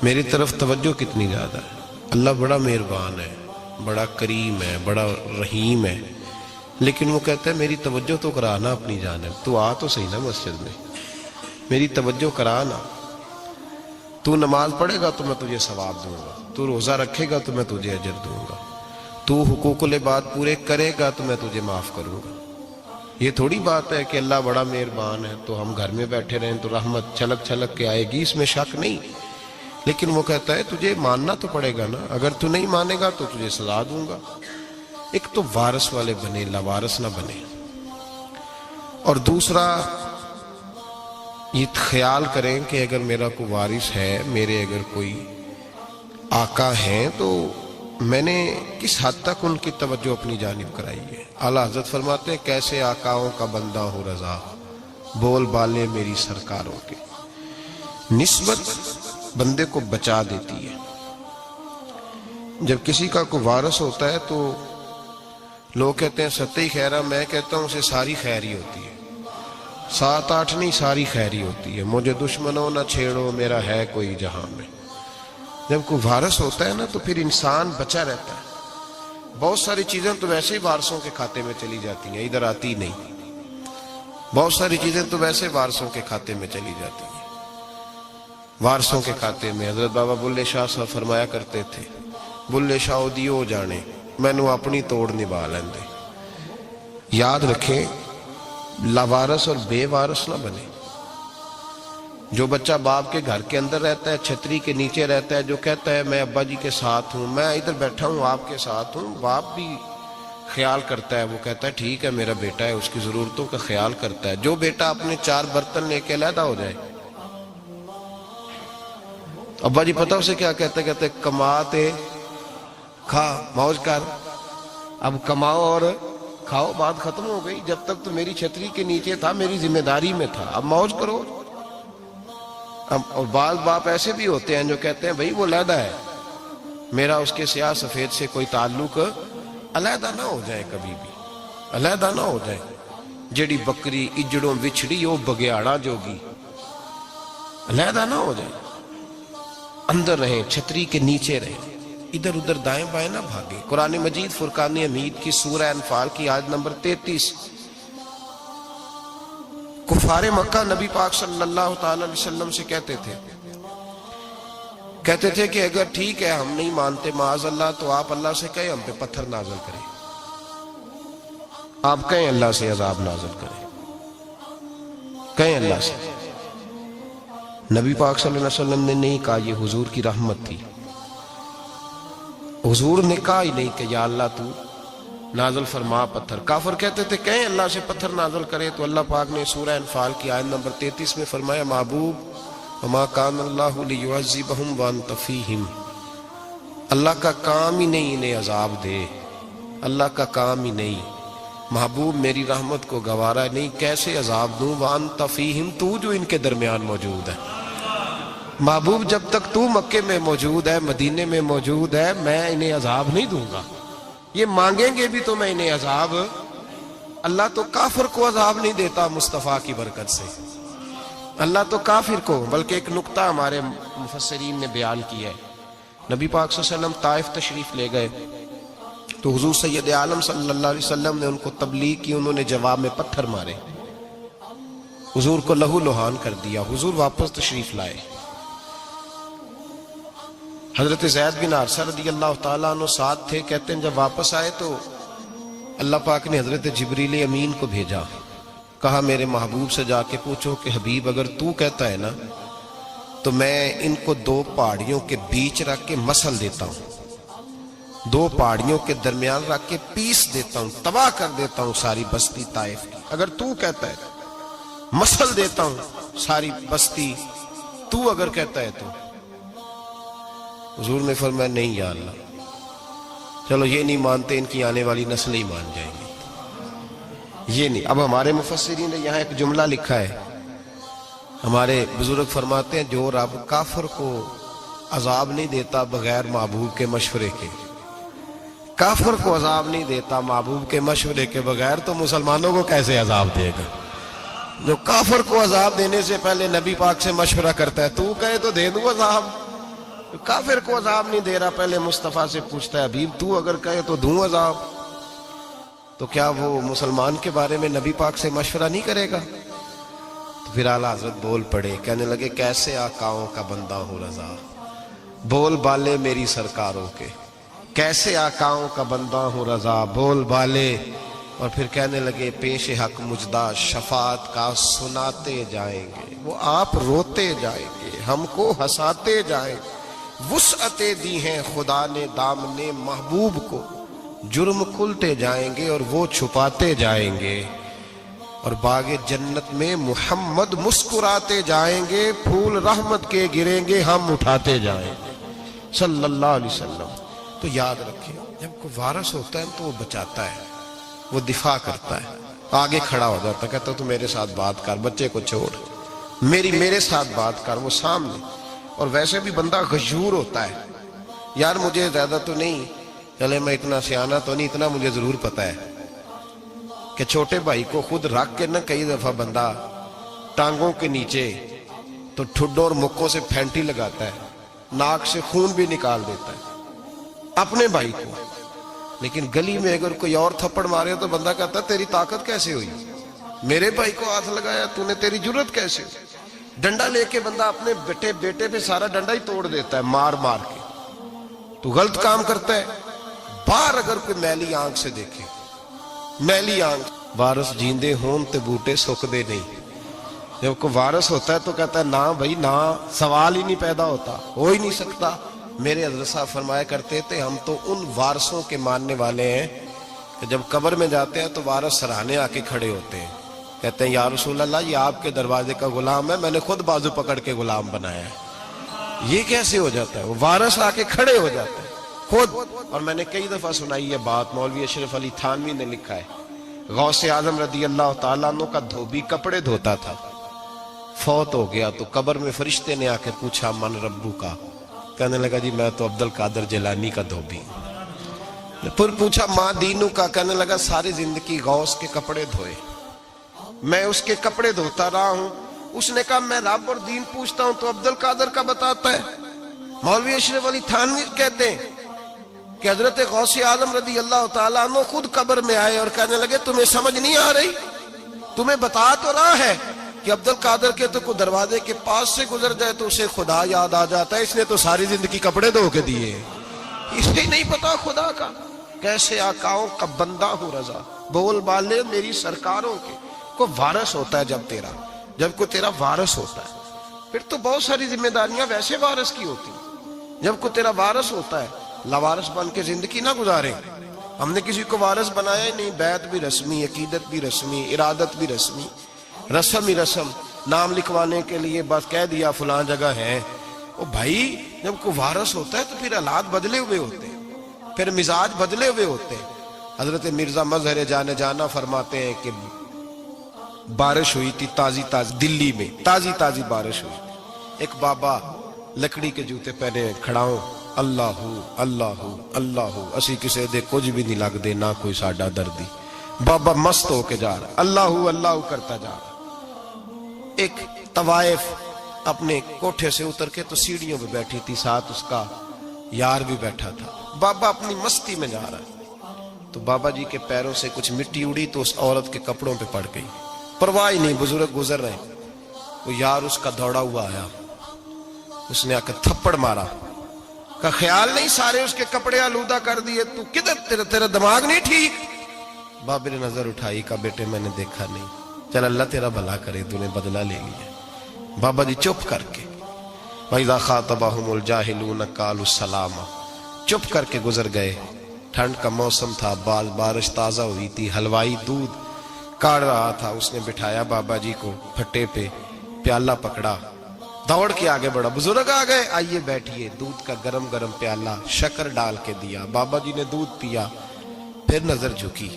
میری طرف توجہ کتنی زیادہ ہے. اللہ بڑا مہربان ہے, بڑا کریم ہے, بڑا رحیم ہے, لیکن وہ کہتا ہے میری توجہ تو کرانا اپنی جانب, تو آ تو صحیح نا مسجد میں, میری توجہ کرانا. تو نماز پڑھے گا تو میں تجھے ثواب دوں گا, تو روزہ رکھے گا تو میں تجھے اجر دوں گا, تو حقوق العباد پورے کرے گا تو میں تجھے معاف کروں گا. یہ تھوڑی بات ہے کہ اللہ بڑا مہربان ہے تو ہم گھر میں بیٹھے رہیں تو رحمت چھلک چھلک کے آئے گی, اس میں شک نہیں. لیکن وہ کہتا ہے تجھے ماننا تو پڑے گا نا, اگر تو نہیں مانے گا تو تجھے سزا دوں گا. ایک تو وارث والے بنے, لاوارث نہ بنے. اور دوسرا یہ خیال کریں کہ اگر میرا کوئی وارث ہے، میرے اگر کوئی آقا ہیں، تو میں نے کس حد تک ان کی توجہ اپنی جانب کرائی ہے۔ اعلیٰ حضرت فرماتے ہیں کیسے آقاؤں کا بندہ ہو رضا، بول بالے میری سرکاروں کے۔ نسبت بندے کو بچا دیتی ہے۔ جب کسی کا کوئی وارث ہوتا ہے تو لوگ کہتے ہیں ستّی خیرہ، میں کہتا ہوں اسے ساری خیر ہی ہوتی ہے، 7-8 نہیں، ساری خیر ہی ہوتی ہے۔ مجھے دشمنوں نہ چھیڑو، میرا ہے کوئی جہاں میں۔ جب کوئی وارث ہوتا ہے نا تو پھر انسان بچا رہتا ہے۔ بہت ساری چیزیں تو ویسے ہی وارثوں کے کھاتے میں چلی جاتی ہیں، ادھر آتی نہیں۔ بہت ساری چیزیں تو ویسے وارثوں کے کھاتے میں چلی جاتی ہیں۔ وارثوں کے کھاتے میں حضرت بابا بلے شاہ صاحب فرمایا کرتے تھے، بلے شاہ دیو جانے مینوں اپنی توڑ نبھا لیندے۔ یاد رکھیں، لاوارث اور بے وارث نہ بنے۔ جو بچہ باپ کے گھر کے اندر رہتا ہے، چھتری کے نیچے رہتا ہے، جو کہتا ہے میں ابا جی کے ساتھ ہوں، میں ادھر بیٹھا ہوں آپ کے ساتھ ہوں، باپ بھی خیال کرتا ہے، وہ کہتا ہے ٹھیک ہے میرا بیٹا ہے، اس کی ضرورتوں کا خیال کرتا ہے۔ جو بیٹا اپنے 4 برتن لے کے علیحدہ ہو جائے، ابا جی پتہ اسے کیا کہتے کماتے کھا موج کر، اب کماؤ اور کھاؤ، بات ختم ہو گئی۔ جب تک تو میری چھتری کے نیچے تھا، میری ذمہ داری میں تھا، اب موج کرو۔ اور بعض باپ ایسے بھی ہوتے ہیں جو کہتے ہیں بھئی وہ علیحدہ ہے، میرا اس کے سیاہ سفید سے کوئی تعلق، علیحدہ نہ ہو جائے، کبھی بھی علیحدہ نہ ہو جائے۔ جڑی بکری اجڑوں وچھڑی، وہ بگیاڑا جوگی، علیحدہ نہ ہو جائے، اندر رہیں، چھتری کے نیچے رہیں، ادھر ادھر دائیں بائیں نہ بھاگیں۔ قرآن مجید فرقان حمید کی سورہ انفال کی آیت نمبر 33، کفار مکہ نبی پاک صلی اللہ تعالی علیہ وسلم سے کہتے تھے کہ اگر ٹھیک ہے ہم نہیں مانتے معاذ اللہ، تو آپ اللہ سے کہیں ہم پہ پتھر نازل کریں، آپ کہیں اللہ سے عذاب نازل کریں، کہیں اللہ سے۔ نبی پاک صلی اللہ علیہ وسلم نے نہیں کہا، یہ حضور کی رحمت تھی۔ حضور نے کہا ہی نہیں کہ یا اللہ تو نازل فرما پتھر۔ کافر کہتے تھے کہیں اللہ سے پتھر نازل کرے، تو اللہ پاک نے سورہ انفال کی آیت نمبر 33 میں فرمایا محبوب وما کان اللہ لیعذبہم وانت فیہم، اللہ کا کام ہی نہیں انہیں عذاب دے، اللہ کا کام ہی نہیں۔ محبوب میری رحمت کو گوارا نہیں، کیسے عذاب دوں، وانت فیہم، تو جو ان کے درمیان موجود ہے۔ محبوب جب تک تو مکے میں موجود ہے، مدینے میں موجود ہے، میں انہیں عذاب نہیں دوں گا۔ یہ مانگیں گے بھی تو میں انہیں عذاب، اللہ تو کافر کو عذاب نہیں دیتا مصطفیٰ کی برکت سے، اللہ تو کافر کو۔ بلکہ ایک نقطہ ہمارے مفسرین نے بیان کیا ہے، نبی پاک صلی اللہ علیہ وسلم طائف تشریف لے گئے تو حضور سید عالم صلی اللہ علیہ وسلم نے ان کو تبلیغ کی، انہوں نے جواب میں پتھر مارے، حضور کو لہو لہان کر دیا، حضور واپس تشریف لائے۔ حضرت زید بن حارثہ رضی اللہ تعالیٰ عنہ ساتھ تھے، کہتے ہیں جب واپس آئے تو اللہ پاک نے حضرت جبریل امین کو بھیجا، کہا میرے محبوب سے جا کے پوچھو کہ حبیب اگر تو کہتا ہے نا تو میں ان کو 2 پہاڑیوں کے بیچ رکھ کے مسل دیتا ہوں، 2 پہاڑیوں کے درمیان رکھ کے پیس دیتا ہوں، تباہ کر دیتا ہوں ساری بستی طائف کی، اگر تو کہتا ہے مسل دیتا ہوں ساری بستی، تو اگر کہتا ہے تو۔ حضور نے فرمایا نہیں یا اللہ، چلو یہ نہیں مانتے، ان کی آنے والی نسلیں ہی مان جائیں گی، یہ نہیں۔ اب ہمارے مفسرین نے یہاں ایک جملہ لکھا ہے، ہمارے بزرگ فرماتے ہیں جو رب کافر کو عذاب نہیں دیتا بغیر محبوب کے مشورے کے، کافر کو عذاب نہیں دیتا محبوب کے مشورے کے بغیر، تو مسلمانوں کو کیسے عذاب دے گا؟ جو کافر کو عذاب دینے سے پہلے نبی پاک سے مشورہ کرتا ہے، تو کہے تو دے دوں عذاب، کافر کو عذاب نہیں دے رہا، پہلے مصطفیٰ سے پوچھتا ہے حبیب تو اگر کہے تو دوں عذاب، تو کیا وہ مسلمان کے بارے میں نبی پاک سے مشورہ نہیں کرے گا؟ تو پھر اعلیٰ حضرت بول پڑے، کہنے لگے کیسے آقاؤں کا بندہ ہو رضا، بول بالے میری سرکاروں کے، کیسے آقاؤں کا بندہ ہو رضا، بول بالے۔ اور پھر کہنے لگے پیش حق مجدہ شفاعت کا سناتے جائیں گے، وہ آپ روتے جائیں گے، ہم کو ہنساتے جائیں گے، وسعتیں دی ہیں خدا نے دامن محبوب کو، جرم کھلتے جائیں گے اور وہ چھپاتے جائیں گے۔ اور باغ جنت میں محمد مسکراتے جائیں گے، پھول رحمت کے گریں گے، ہم اٹھاتے جائیں گے صلی اللہ علیہ وسلم۔ تو یاد رکھیں، جب کوئی وارث ہوتا ہے تو وہ بچاتا ہے، وہ دفاع کرتا ہے، آگے کھڑا ہو جاتا ہے، کہتا تو میرے ساتھ بات کر، بچے کو چھوڑ، میرے ساتھ بات کر، وہ سامنے۔ اور ویسے بھی بندہ غیور ہوتا ہے، یار مجھے زیادہ تو نہیں، چلے میں اتنا سیانا تو نہیں، اتنا مجھے ضرور پتا ہے کہ چھوٹے بھائی کو خود رکھ کے نہ کئی دفعہ بندہ ٹانگوں کے نیچے تو ٹھڈوں اور مکوں سے پھینٹی لگاتا ہے، ناک سے خون بھی نکال دیتا ہے اپنے بھائی کو، لیکن گلی میں اگر کوئی اور تھپڑ مارے تو بندہ کہتا ہے تیری طاقت کیسے ہوئی، میرے بھائی کو ہاتھ لگایا تو نے، تیری جرت کیسے ہوئی۔ ڈنڈا لے کے بندہ اپنے بیٹے پہ سارا ڈنڈا ہی توڑ دیتا ہے مار مار کے، تو غلط کام کرتا ہے۔ باہر اگر کوئی میلی آنکھ سے دیکھے، میلی آنکھ، وارث جیندے ہون تے بوٹے سکدے نہیں، جب کوئی وارث ہوتا ہے تو کہتا ہے نا بھائی نا، سوال ہی نہیں پیدا ہوتا، ہو ہی نہیں سکتا۔ میرے حضرت صاحب فرمایا کرتے تھے ہم تو ان وارثوں کے ماننے والے ہیں کہ جب قبر میں جاتے ہیں تو وارث سراہنے آ کے کھڑے ہوتے ہیں، کہتے ہیں یا رسول اللہ یہ آپ کے دروازے کا غلام ہے، میں نے خود بازو پکڑ کے غلام بنایا ہے۔ یہ کیسے ہو جاتا ہے؟ وہ وارث آ کے کھڑے ہو جاتے ہیں خود۔ اور میں نے کئی دفعہ سنائی یہ بات، مولوی اشرف علی تھانوی نے لکھا ہے، غوث اعظم رضی اللہ تعالیٰ عنہ کا دھوبی کپڑے دھوتا تھا، فوت ہو گیا تو قبر میں فرشتے نے آ کے پوچھا من ربو کا، کہنے لگا جی میں تو عبد القادر جیلانی کا دھوبی ہوں۔ پھر پوچھا ماں دینو کا، کہنے لگا ساری زندگی غوث کے کپڑے دھوئے، میں اس کے کپڑے دھوتا رہا ہوں۔ اس نے کہا میں رب اور دین پوچھتا ہوں تو عبد القادر کا بتاتا ہے۔ مولوی اشرف علی تھانوی کہتے ہیں کہ حضرت غوث اعظم رضی اللہ تعالیٰ عنہ خود قبر میں آئے اور کہنے لگے تمہیں سمجھ نہیں آ رہی، تمہیں بتا تو رہا ہے کہ عبد القادر کے تو کوئی دروازے کے پاس سے گزر جائے تو اسے خدا یاد آ جاتا ہے، اس نے تو ساری زندگی کپڑے دھو کے دیے، اسے نہیں پتا خدا کا۔ کیسے آقاؤں کا بندہ ہوں رضا، بول بالے میری سرکاروں کے۔ کوئی وارث ہوتا ہے جب کوئی تیرا وارث ہوتا ہے، پھر تو بہت ساری ذمہ داریاں ویسے وارث کی ہوتی ہیں۔ جب کوئی تیرا وارث ہوتا ہے، لاوارث بن کے زندگی نہ گزارے۔ ہم نے کسی کو وارث بنایا ہی نہیں، بیعت بھی رسمی، عقیدت بھی رسمی، ارادت بھی رسمی، رسم ہی رسم، نام لکھوانے کے لیے بس کہہ دیا فلاں جگہ ہے۔ او بھائی جب کوئی وارث ہوتا ہے تو پھر حالات بدلے ہوئے ہوتے ہیں، پھر مزاج بدلے ہوئے ہوتے ہیں۔ حضرت مرزا مظہر جانا فرماتے ہیں کہ بارش ہوئی تھی تازی دلی میں تازی بارش ہوئی تھی، ایک بابا لکڑی کے جوتے پہنے کھڑا ہوں، اللہ اللہ اللہ، اسی کسے دے کچھ بھی نہیں لگ دے، نہ کوئی ساڈا دردی۔ بابا مست ہو کے جا رہا، اللہ اللہ کرتا جا رہا۔ ایک طوائف اپنے کوٹھے سے اتر کے تو سیڑھیوں پہ بیٹھی تھی، ساتھ اس کا یار بھی بیٹھا تھا۔ بابا اپنی مستی میں جا رہا ہے تو بابا جی کے پیروں سے کچھ مٹی اڑی تو اس عورت کے کپڑوں پہ پڑ گئی، پرواہ ہی نہیں، بزرگ گزر رہے ہیں۔ وہ یار اس کا دوڑا ہوا آیا، اس نے آ کے تھپڑ مارا، کا خیال نہیں سارے اس کے کپڑے آلودہ کر دیے، تو کدھر تیرا دماغ نہیں ٹھیک؟ بابے نے نظر اٹھائی، کہا بیٹے میں نے دیکھا نہیں، چل اللہ تیرا بھلا کرے، تو نے بدلہ لے لیا۔ بابا جی چپ کر کے، وَإِذَا خَاطَبَهُمُ الْجَاهِلُونَ قَالُوا السَّلَامَ، چپ کر کے گزر گئے۔ ٹھنڈ کا موسم تھا، بارش تازہ ہوئی تھی، حلوائی دودھ کاڑ رہا تھا، اس نے بٹھایا بابا جی کو پھٹے پہ، پیالہ پکڑا، دوڑ کے آگے بڑھا، بزرگ آ گئے، آئیے بیٹھیے، دودھ کا گرم پیالہ شکر ڈال کے دیا، بابا جی نے دودھ پیا، پھر نظر جھکی،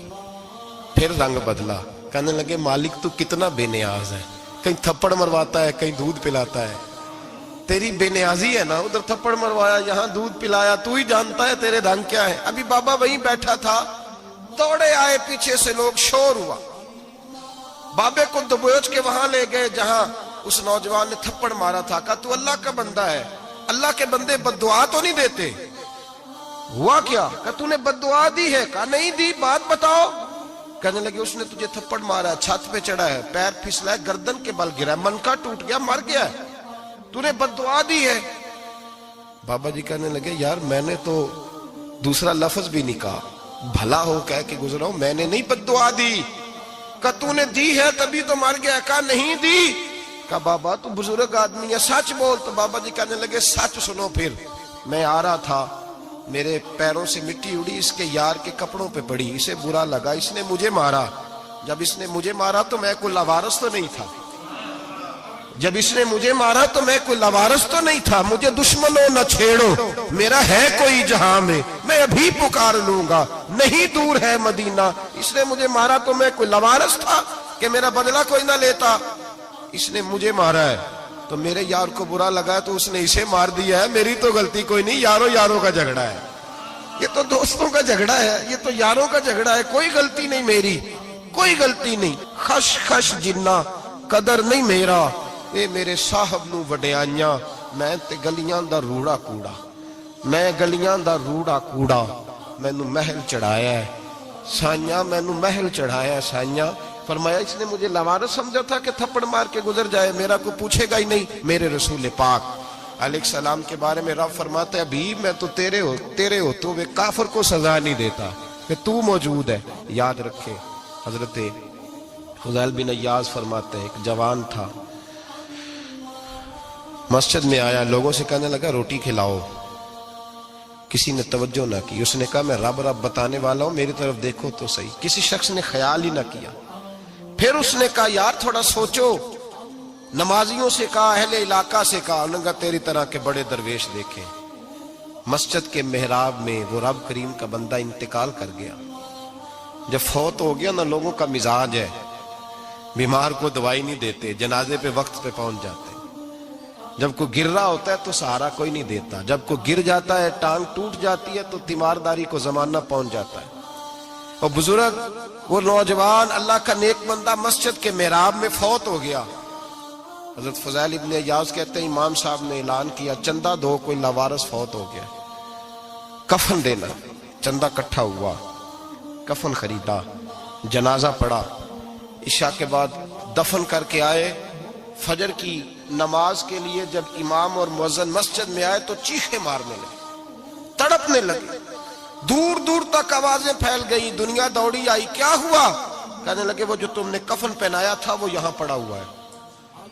پھر رنگ بدلا، کہنے لگے مالک تو کتنا بے نیاز ہے، کہیں تھپڑ مرواتا ہے، کہیں دودھ پلاتا ہے، تیری بے نیازی ہے نا، ادھر تھپڑ مروایا، یہاں دودھ پلایا، تو ہی جانتا ہے تیرے رنگ کیا ہے۔ ابھی بابا وہیں بیٹھا تھا، دوڑے آئے، پیچھے سے لوگ، شور ہوا، بابے کو دبوچ کے وہاں لے گئے جہاں اس نوجوان نے تھپڑ مارا تھا، کہا تو اللہ کا بندہ ہے، اللہ کے بندے بد دعا تو نہیں دیتے؟ ہوا کیا؟ کہا تو نے بد دعا دی ہے؟ کہا نہیں دی، بات بتاؤ۔ کہنے لگے اس نے تجھے تھپڑ مارا ہے، چھت پہ چڑھا ہے، پیر پھسلا ہے، گردن کے بل گرا ہے، منکا ٹوٹ گیا، مر گیا ہے، تو نے بد دعا دی ہے۔ بابا جی کہنے لگے یار میں نے تو دوسرا لفظ بھی نہیں کہا، بھلا ہو کہہ کے گزرا ہوں، میں نے نہیں بد دعا دی۔ کہا تو نے دی ہے تبھی تو مر گیا، کہا نہیں دی۔ کہا بابا تو بزرگ آدمی ہے، سچ بول۔ تو بابا جی کہنے لگے سچ سنو، پھر میں آ رہا تھا، میرے پیروں سے مٹی اڑی، اس کے یار کے کپڑوں پہ پڑی، اسے برا لگا، اس نے مجھے مارا، جب اس نے مجھے مارا تو میں کوئی لاوارث تو نہیں تھا، جب اس نے مجھے مارا تو میں کوئی لاوارث تو نہیں تھا، مجھے دشمنوں نہ چھیڑو، میرا ہے کوئی جہاں میں ابھی پکار لوں گا، نہیں دور ہے مدینہ۔ اس نے مجھے مارا تو میں کوئی لاوارث تھا کہ میرا بدلہ کوئی نہ لیتا؟ اس نے مجھے مارا ہے تو میرے یار کو برا لگا ہے تو اس نے اسے مار دیا ہے، میری تو غلطی کوئی نہیں، یاروں کا جھگڑا ہے، یہ تو دوستوں کا جھگڑا ہے، یہ تو یاروں کا جھگڑا ہے، کوئی غلطی نہیں میری، کوئی غلطی نہیں۔ خش خش جنہ قدر نہیں میرا، اے میرے صاحب نو وڈیائیاں، میں تے گلیاں دا روڑا کوڑا، میں گلیاں دا روڑا کوڑا، میں نو محل چڑھایا ہے سائیاں، میں نو محل چڑھایا ہے سائیاں۔ فرمایا اس نے مجھے لاوارث سمجھا تھا کہ تھپڑ مار کے گزر جائے، میرا کوئی پوچھے گا ہی نہیں۔ میرے رسول پاک علیہ السلام کے بارے میں رب فرماتا ہے ابھی میں تو تیرے ہوتے ہوئے کافر کو سزا نہیں دیتا کہ تو موجود ہے۔ یاد رکھے حضرت فضیل بن عیاض فرماتے ہیں ایک جوان تھا، مسجد میں آیا، لوگوں سے کہنے لگا روٹی کھلاؤ، کسی نے توجہ نہ کی، اس نے کہا میں رب بتانے والا ہوں، میری طرف دیکھو تو صحیح، کسی شخص نے خیال ہی نہ کیا۔ پھر اس نے کہا یار تھوڑا سوچو، نمازیوں سے کہا، اہل علاقہ سے کہا، انہوں نے کہا تیری طرح کے بڑے درویش دیکھیں۔ مسجد کے محراب میں وہ رب کریم کا بندہ انتقال کر گیا۔ جب فوت ہو گیا نا، لوگوں کا مزاج ہے بیمار کو دوائی نہیں دیتے، جنازے پہ وقت پہ پہنچ جاتے، جب کوئی گر رہا ہوتا ہے تو سہارا کوئی نہیں دیتا، جب کوئی گر جاتا ہے ٹانگ ٹوٹ جاتی ہے تو تیمارداری کو زمانہ پہنچ جاتا ہے۔ اور بزرگ وہ نوجوان اللہ کا نیک بندہ مسجد کے محراب میں فوت ہو گیا۔ حضرت فضیل ابن عیاض کہتے ہیں امام صاحب نے اعلان کیا چندہ دو، کوئی لاوارث فوت ہو گیا، کفن دینا۔ چندہ کٹھا ہوا، کفن خریدا، جنازہ پڑا، عشاء کے بعد دفن کر کے آئے۔ فجر کی نماز کے لیے جب امام اور مؤذن مسجد میں آئے تو چیخیں مارنے لگے، تڑپنے لگے، دور دور تک آوازیں پھیل گئی، دنیا دوڑی آئی، کیا ہوا؟ کہنے لگے وہ جو تم نے کفن پہنایا تھا وہ یہاں پڑا ہوا ہے،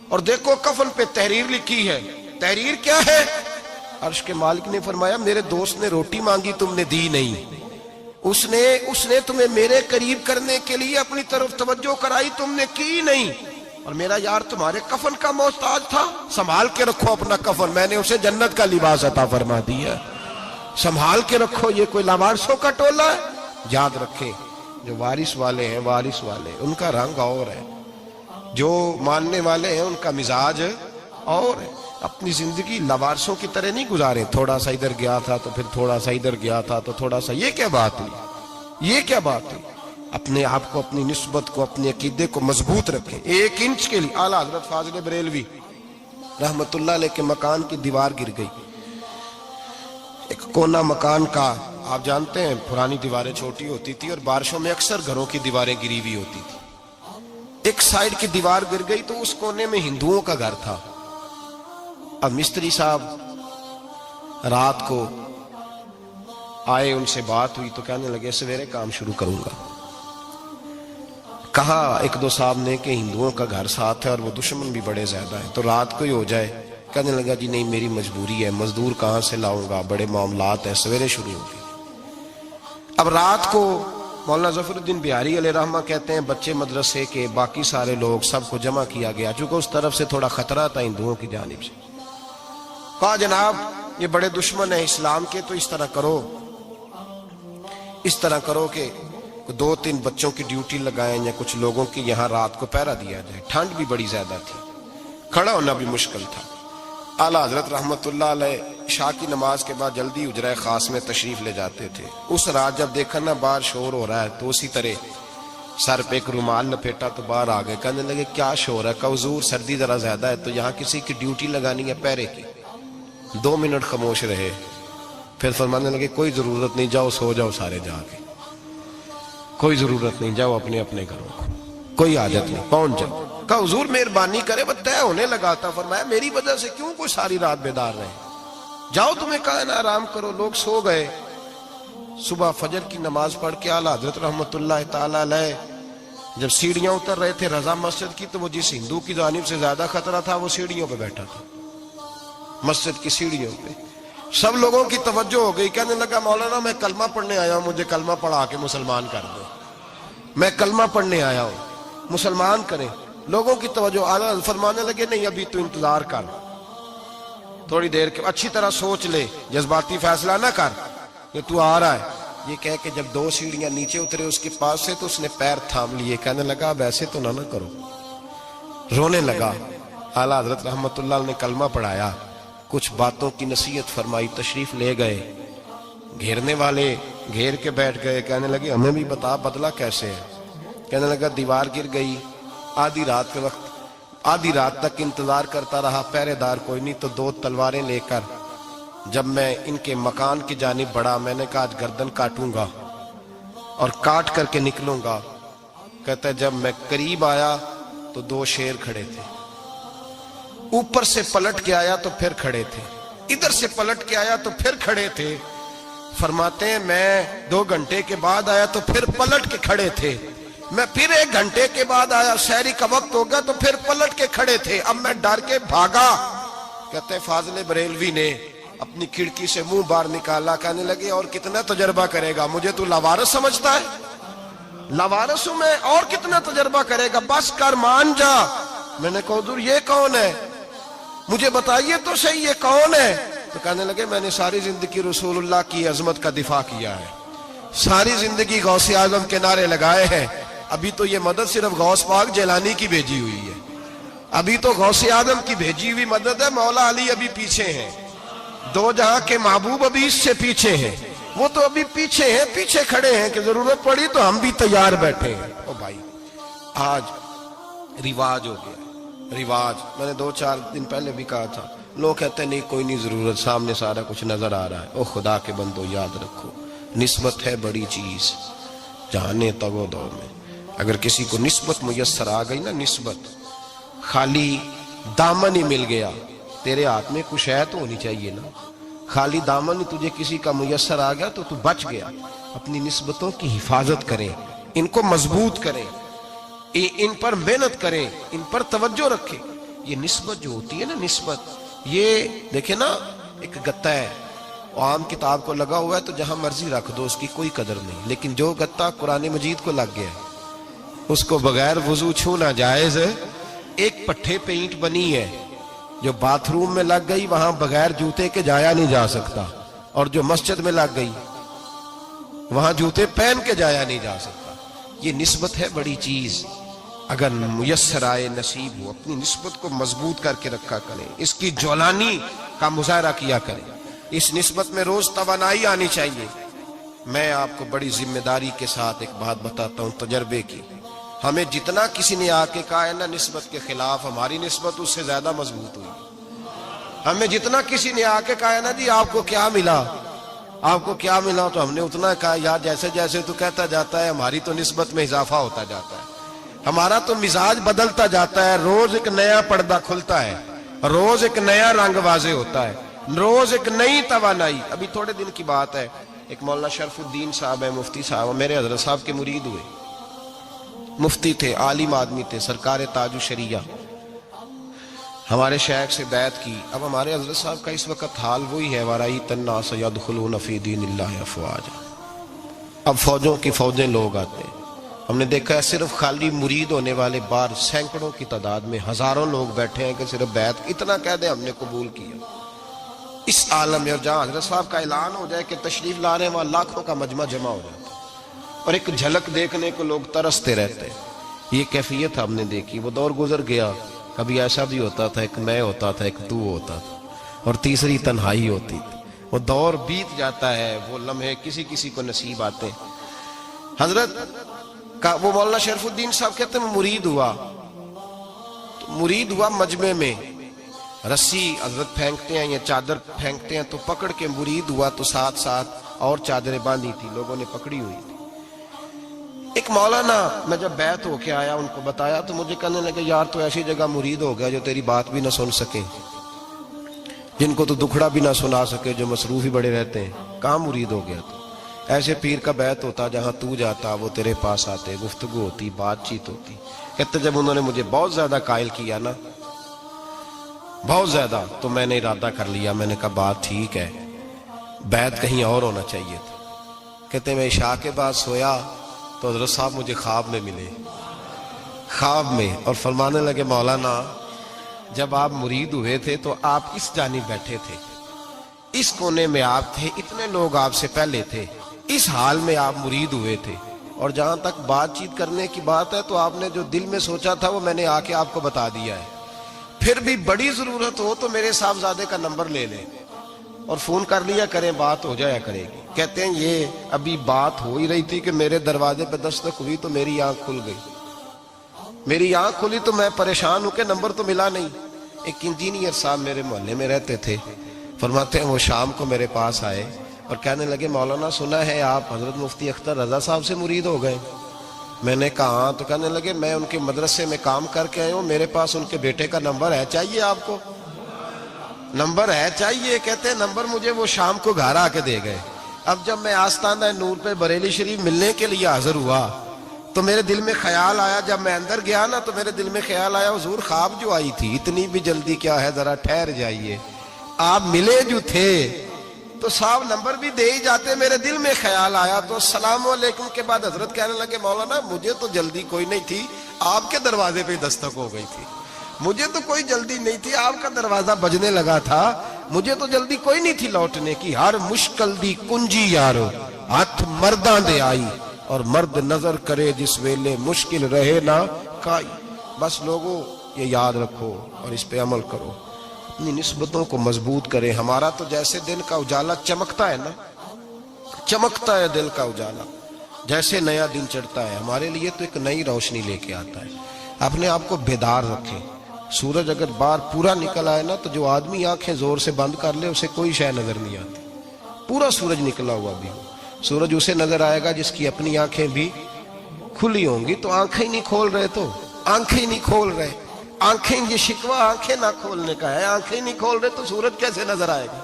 اور دیکھو کفن پہ تحریر لکھی ہے۔ تحریر کیا ہے؟ عرش کے مالک نے فرمایا میرے دوست نے روٹی مانگی تم نے دی نہیں، اس نے تمہیں میرے قریب کرنے کے لیے اپنی طرف توجہ کرائی، تم نے کی نہیں، اور میرا یار تمہارے کفن کا محتاج تھا، سنبھال کے رکھو اپنا کفن، میں نے اسے جنت کا لباس عطا فرما دیا، سنبھال کے رکھو، یہ کوئی لاوارثوں کا ٹولہ ہے۔ یاد رکھیں جو وارث والے ہیں، وارث والے ان کا رنگ اور ہے، جو ماننے والے ہیں ان کا مزاج اور ہے۔ اپنی زندگی لاوارثوں کی طرح نہیں گزارے، تھوڑا سا ادھر گیا تھا تو پھر تھوڑا سا ادھر گیا تھا تو تھوڑا سا، یہ کیا بات ہے؟ یہ کیا بات ہے؟ اپنے آپ کو، اپنی نسبت کو، اپنے عقیدے کو مضبوط رکھیں۔ 1 انچ کے لیے اعلیٰ حضرت فاضل بریلوی رحمت اللہ علیہ کے مکان کی دیوار گر گئی، ایک کونا مکان کا، آپ جانتے ہیں پرانی دیواریں چھوٹی ہوتی تھی اور بارشوں میں اکثر گھروں کی دیواریں گری ہوئی ہوتی تھی، ایک سائیڈ کی دیوار گر گئی تو اس کونے میں ہندوؤں کا گھر تھا۔ اب مستری صاحب رات کو آئے، ان سے بات ہوئی تو کہنے لگے سویرے کام شروع کروں گا۔ کہا 1-2 صاحب نے کہ ہندوؤں کا گھر ساتھ ہے اور وہ دشمن بھی بڑے زیادہ ہیں تو رات کو ہی ہو جائے۔ کہنے لگا جی نہیں میری مجبوری ہے، مزدور کہاں سے لاؤں گا، بڑے معاملات ہیں، سویرے شروع ہوگی۔ اب رات کو مولانا ظفر الدین بہاری علیہ رحمہ کہتے ہیں بچے مدرسے کے، باقی سارے لوگ، سب کو جمع کیا گیا، چونکہ اس طرف سے تھوڑا خطرہ تھا ہندوؤں کی جانب سے۔ کہا جناب یہ بڑے دشمن ہیں اسلام کے، تو اس طرح کرو کہ 2-3 بچوں کی ڈیوٹی لگائیں یا کچھ لوگوں کی یہاں رات کو پہرا دیا جائے، ٹھنڈ بھی بڑی زیادہ تھی، کھڑا ہونا بھی مشکل تھا۔ اعلیٰ حضرت رحمت اللہ علیہ عشاء کی نماز کے بعد جلدی حجرہ خاص میں تشریف لے جاتے تھے۔ اس رات جب دیکھا نا باہر شور ہو رہا ہے تو اسی طرح سر پہ ایک رومال لپیٹا تو باہر آ گئے، کہنے لگے کیا شور ہے؟ کہ حضور سردی ذرا زیادہ ہے تو یہاں کسی کی ڈیوٹی لگانی ہے پہرے کی۔ 2 منٹ خاموش رہے، پھر فرمانے لگے کوئی ضرورت نہیں، جاؤ سو جاؤ سارے جا کے، کوئی ضرورت نہیں، جاؤ اپنے اپنے گھروں کو، کوئی حاجت نہیں، پہنچ جاؤ۔ کہا حضور مہربانی کرے، وہ طے ہونے لگا تھا۔ فرمایا میری وجہ سے کیوں کوئی ساری رات بیدار رہے، جاؤ تمہیں کہا نا آرام کرو۔ لوگ سو گئے۔ صبح فجر کی نماز پڑھ کے اعلیٰ حضرت رحمت اللہ تعالی علیہ جب سیڑھیاں اتر رہے تھے رضا مسجد کی، تو وہ جس ہندو کی جانب سے زیادہ خطرہ تھا وہ سیڑھیوں پہ بیٹھا تھا، مسجد کی سیڑھیوں پہ۔ سب لوگوں کی توجہ ہو گئی، کہنے لگا مولانا میں کلمہ پڑھنے آیا ہوں، مجھے کلمہ پڑھا کے مسلمان کر دو، میں کلمہ پڑھنے آیا ہوں۔ مسلمان کریں. لوگوں کی توجہ. اعلیٰ حضرت فرمانے لگے نہیں ابھی تو انتظار کر, تھوڑی دیر کے اچھی طرح سوچ لے, جذباتی فیصلہ نہ کر کہ تو آ رہا ہے. یہ کہہ کے جب 2 سیڑھیاں نیچے اترے اس کے پاس سے تو اس نے پیر تھام لیے, کہنے لگا اب ایسے تو نہ کرو, رونے لگا. اعلیٰ حضرت رحمت اللہ نے کلمہ پڑھایا, کچھ باتوں کی نصیحت فرمائی, تشریف لے گئے. گھیرنے والے گھیر کے بیٹھ گئے, کہنے لگے ہمیں بھی بتا بدلہ کیسے ہے. کہنے لگا دیوار گر گئی, آدھی رات کے وقت آدھی رات تک انتظار کرتا رہا, پہرے دار کوئی نہیں, تو 2 تلواریں لے کر جب میں ان کے مکان کی جانب بڑھا, میں نے کہا آج گردن کاٹوں گا اور کاٹ کر کے نکلوں گا. کہتا ہے جب میں قریب آیا تو 2 شیر کھڑے تھے, اوپر سے پلٹ کے آیا تو پھر کھڑے تھے, ادھر سے پلٹ کے آیا تو پھر کھڑے تھے. فرماتے ہیں میں 2 گھنٹے کے بعد آیا تو پھر پلٹ کے کھڑے تھے, میں پھر 1 گھنٹے کے بعد آیا, سحری کا وقت ہو گیا تو پھر پلٹ کے کھڑے تھے. اب میں ڈر کے بھاگا. کہتے ہیں فاضل بریلوی نے اپنی کھڑکی سے منہ باہر نکالا, کہنے لگے اور کتنا تجربہ کرے گا, مجھے تو لاوارث سمجھتا ہے, لاوارث ہوں میں, اور کتنا تجربہ کرے گا, بس کر مان جا. میں نے کہا حضور یہ کون ہے, مجھے بتائیے تو صحیح یہ کون ہے. تو کہنے لگے میں نے ساری زندگی رسول اللہ کی عظمت کا دفاع کیا ہے, ساری زندگی غوث اعظم کے نعرے لگائے ہیں, ابھی تو یہ مدد صرف غوث پاک جیلانی کی بھیجی ہوئی ہے, ابھی تو غوث اعظم کی بھیجی ہوئی مدد ہے, مولا علی ابھی پیچھے ہیں, 2 جہاں کے محبوب ابھی اس سے پیچھے ہیں, وہ تو ابھی پیچھے ہیں, پیچھے کھڑے ہیں کہ ضرورت پڑی تو ہم بھی تیار بیٹھے ہیں. او بھائی آج رواج ہو گیا, رواج. میں نے 2-4 دن پہلے بھی کہا تھا, لوگ کہتے ہیں نہیں کوئی نہیں ضرورت, سامنے سارا کچھ نظر آ رہا ہے. او خدا کے بندو یاد رکھو, نسبت ہے بڑی چیز, جہانے تگو دو میں. اگر کسی کو نسبت میسر آ گئی نا, نسبت, خالی دامن ہی مل گیا, تیرے ہاتھ میں کچھ ہے تو ہونی چاہیے نا, خالی دامن ہی تجھے کسی کا میسر آ گیا تو بچ گیا. اپنی نسبتوں کی حفاظت کریں, ان کو مضبوط کریں, ان پر محنت کریں, ان پر توجہ رکھیں. یہ نسبت جو ہوتی ہے نا, نسبت, یہ دیکھیں نا ایک گتا ہے, عام کتاب کو لگا ہوا ہے تو جہاں مرضی رکھ دو, اس کی کوئی قدر نہیں. لیکن جو گتا قرآن مجید کو لگ گیا اس کو بغیر وضو چھونا جائز ہے. ایک پٹھے پہ اینٹ بنی ہے, جو باتھ روم میں لگ گئی وہاں بغیر جوتے کے جایا نہیں جا سکتا, اور جو مسجد میں لگ گئی وہاں جوتے پہن کے جایا نہیں جا سکتا. یہ نسبت ہے بڑی چیز, اگر میسر آئے نصیب ہو, اپنی نسبت کو مضبوط کر کے رکھا کریں, اس کی جولانی کا مظاہرہ کیا کریں. اس نسبت میں روز توانائی آنی چاہیے. میں آپ کو بڑی ذمہ داری کے ساتھ ایک بات بتاتا ہوں تجربے کی. ہمیں جتنا کسی نے آ کے کہا ہے نا نسبت کے خلاف, ہماری نسبت اس سے زیادہ مضبوط ہوئی. ہمیں جتنا کسی نے آ کے کہا ہے نا جی آپ کو کیا ملا, آپ کو کیا ملا, تو ہم نے اتنا کہا یار جیسے جیسے تو کہتا جاتا ہے ہماری تو نسبت میں اضافہ ہوتا جاتا ہے, ہمارا تو مزاج بدلتا جاتا ہے, روز ایک نیا پردہ کھلتا ہے, روز ایک نیا رنگ واضح ہوتا ہے, روز ایک نئی توانائی. ابھی تھوڑے دن کی بات ہے, ایک مولانا شرف الدین صاحب ہے, مفتی صاحب, میرے حضرت صاحب کے مرید ہوئے, مفتی تھے, عالم آدمی تھے, سرکار تاج الشریعہ, ہمارے شیخ سے بیعت کی. اب ہمارے حضرت صاحب کا اس وقت حال وہی ہے, وَرَأَيْتَ النَّاسَ يَدْخُلُونَ فِي دِينِ اللَّهِ أَفْوَاجًا. اب فوجوں کی فوجیں لوگ آتے ہیں. ہم نے دیکھا ہے صرف خالی مرید ہونے والے بار سینکڑوں کی تعداد میں ہزاروں لوگ بیٹھے ہیں کہ صرف بیعت اتنا کہہ دیں ہم نے قبول کیا. اس عالم میں, اور جہاں حضرت صاحب کا اعلان ہو جائے کہ تشریف لا رہے ہیں, وہاں لاکھوں کا مجمع جمع ہو جاتا ہے, اور ایک جھلک دیکھنے کو لوگ ترستے رہتے ہیں. یہ کیفیت ہم نے دیکھی. وہ دور گزر گیا, کبھی ایسا بھی ہوتا تھا ایک میں ہوتا تھا, ایک تو ہوتا تھا, اور تیسری تنہائی ہوتی تھی. وہ دور بیت جاتا ہے, وہ لمحے کسی کسی کو نصیب آتے. حضرت کا وہ مولانا شرف الدین صاحب کہتے ہیں مرید ہوا, تو مرید ہوا مجمع میں, رسی حضرت پھینکتے ہیں یا چادر پھینکتے ہیں تو پکڑ کے مرید ہوا, تو ساتھ ساتھ اور چادریں باندھی تھی, لوگوں نے پکڑی ہوئی تھی. ایک مولانا, میں جب بیعت ہو کے آیا ان کو بتایا تو مجھے کہنے لگے یار تو ایسی جگہ مرید ہو گیا جو تیری بات بھی نہ سن سکے, جن کو تو دکھڑا بھی نہ سنا سکے, جو مصروف ہی بڑے رہتے ہیں, کہاں مرید ہو گیا تو. ایسے پیر کا بیعت ہوتا جہاں تو جاتا وہ تیرے پاس آتے, گفتگو ہوتی, بات چیت ہوتی. کہتے جب انہوں نے مجھے بہت زیادہ قائل کیا نا, بہت زیادہ, تو میں نے ارادہ کر لیا, میں نے کہا بات ٹھیک ہے, بیعت کہیں اور ہونا چاہیے تھا. کہتے میں عشاء کے بعد سویا تو حضرت صاحب مجھے خواب میں ملے. خواب میں، اور فرمانے لگے مولانا جب آپ مرید ہوئے تھے تو آپ اس جانب بیٹھے تھے، اس کونے میں آپ تھے، اتنے لوگ آپ سے پہلے تھے، اس حال میں آپ مرید ہوئے تھے، اور جہاں تک بات چیت کرنے کی بات ہے تو آپ نے جو دل میں سوچا تھا وہ میں نے آ کے آپ کو بتا دیا ہے، پھر بھی بڑی ضرورت ہو تو میرے صاحبزادے کا نمبر لے لیں اور فون کر لیا کریں، بات ہو جایا کرے گی۔ کہتے ہیں یہ ابھی بات ہو ہی رہی تھی کہ میرے دروازے پہ دستک ہوئی تو میری آنکھ کھل گئی، میری آنکھ کھلی تو میں پریشان ہوں کہ نمبر تو ملا نہیں۔ ایک انجینئر صاحب میرے محلے میں رہتے تھے، فرماتے ہیں وہ شام کو میرے پاس آئے اور کہنے لگے مولانا سنا ہے آپ حضرت مفتی اختر رضا صاحب سے مرید ہو گئے؟ میں نے کہا ہاں۔ تو کہنے لگے میں ان کے مدرسے میں کام کر کے آئے ہوں، میرے پاس ان کے بیٹے کا نمبر ہے، چاہیے آپ کو؟ نمبر ہے چاہیے؟ کہتے ہیں نمبر مجھے وہ شام کو گھر آ کے دے گئے۔ اب جب میں آستانہ نور پہ بریلی شریف ملنے کے لیے حاضر ہوا تو میرے دل میں خیال آیا، جب میں اندر گیا نا تو میرے دل میں خیال آیا حضور خواب جو آئی تھی اتنی بھی جلدی کیا ہے، ذرا ٹھہر جائیے، آپ ملے جو تھے تو صاحب نمبر بھی دے ہی جاتے۔ میرے دل میں خیال آیا تو السلام علیکم کے بعد حضرت کہنے لگے مولانا مجھے تو جلدی کوئی نہیں تھی، آپ کے دروازے پہ دستک ہو گئی تھی، مجھے تو کوئی جلدی نہیں تھی، آپ کا دروازہ بجنے لگا تھا، مجھے تو جلدی کوئی نہیں تھی لوٹنے کی۔ ہر مشکل دی کنجی یارو ہاتھ مرداں دے آئی، اور مرد نظر کرے جس ویلے مشکل رہے نہ کائی۔ بس لوگوں یہ یاد رکھو اور اس پہ عمل کرو، اپنی نسبتوں کو مضبوط کریں۔ ہمارا تو جیسے دن کا اجالا چمکتا ہے نا، چمکتا ہے دل کا اجالا، جیسے نیا دن چڑھتا ہے ہمارے لیے تو ایک نئی روشنی لے کے آتا ہے۔ اپنے آپ کو بیدار رکھیں۔ سورج اگر باہر پورا نکل آئے نا تو جو آدمی آنکھیں زور سے بند کر لے اسے کوئی شے نظر نہیں آتی، پورا سورج نکلا ہوا بھی ہو، سورج اسے نظر آئے گا جس کی اپنی آنکھیں بھی کھلی ہوں گی۔ تو آنکھیں ہی نہیں کھول رہے، تو آنکھیں ہی نہیں کھول رہے، آنکھیں، یہ شکوہ آنکھیں نہ کھولنے کا ہے، آنکھیں نہیں کھول رہے تو سورج کیسے نظر آئے گا؟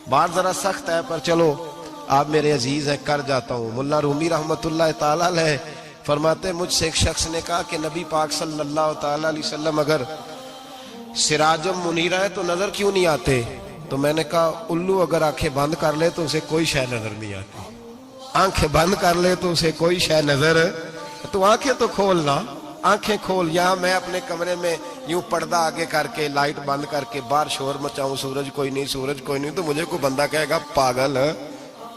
بات ذرا سخت ہے پر چلو آپ میرے عزیز ہیں، کر جاتا ہوں۔ ملا رومی رحمت اللہ تعالیٰ علیہ فرماتے مجھ سے ایک شخص نے کہا کہ نبی پاک صلی اللہ تعالیٰ علیہ وسلم اگر سراجم منیرہ ہے تو نظر کیوں نہیں آتے؟ تو میں نے کہا الو اگر آنکھیں بند کر لے تو اسے کوئی شے نظر نہیں آتی، آنکھیں بند کر لے تو اسے کوئی شے نظر، تو آنکھیں تو کھولنا، آنکھیں کھول۔ یہاں میں اپنے کمرے میں یوں پردہ آگے کر کے لائٹ بند کر کے باہر شور مچاؤں، سورج کوئی نہیں، سورج کوئی نہیں، تو مجھے کوئی بندہ کہے گا پاگل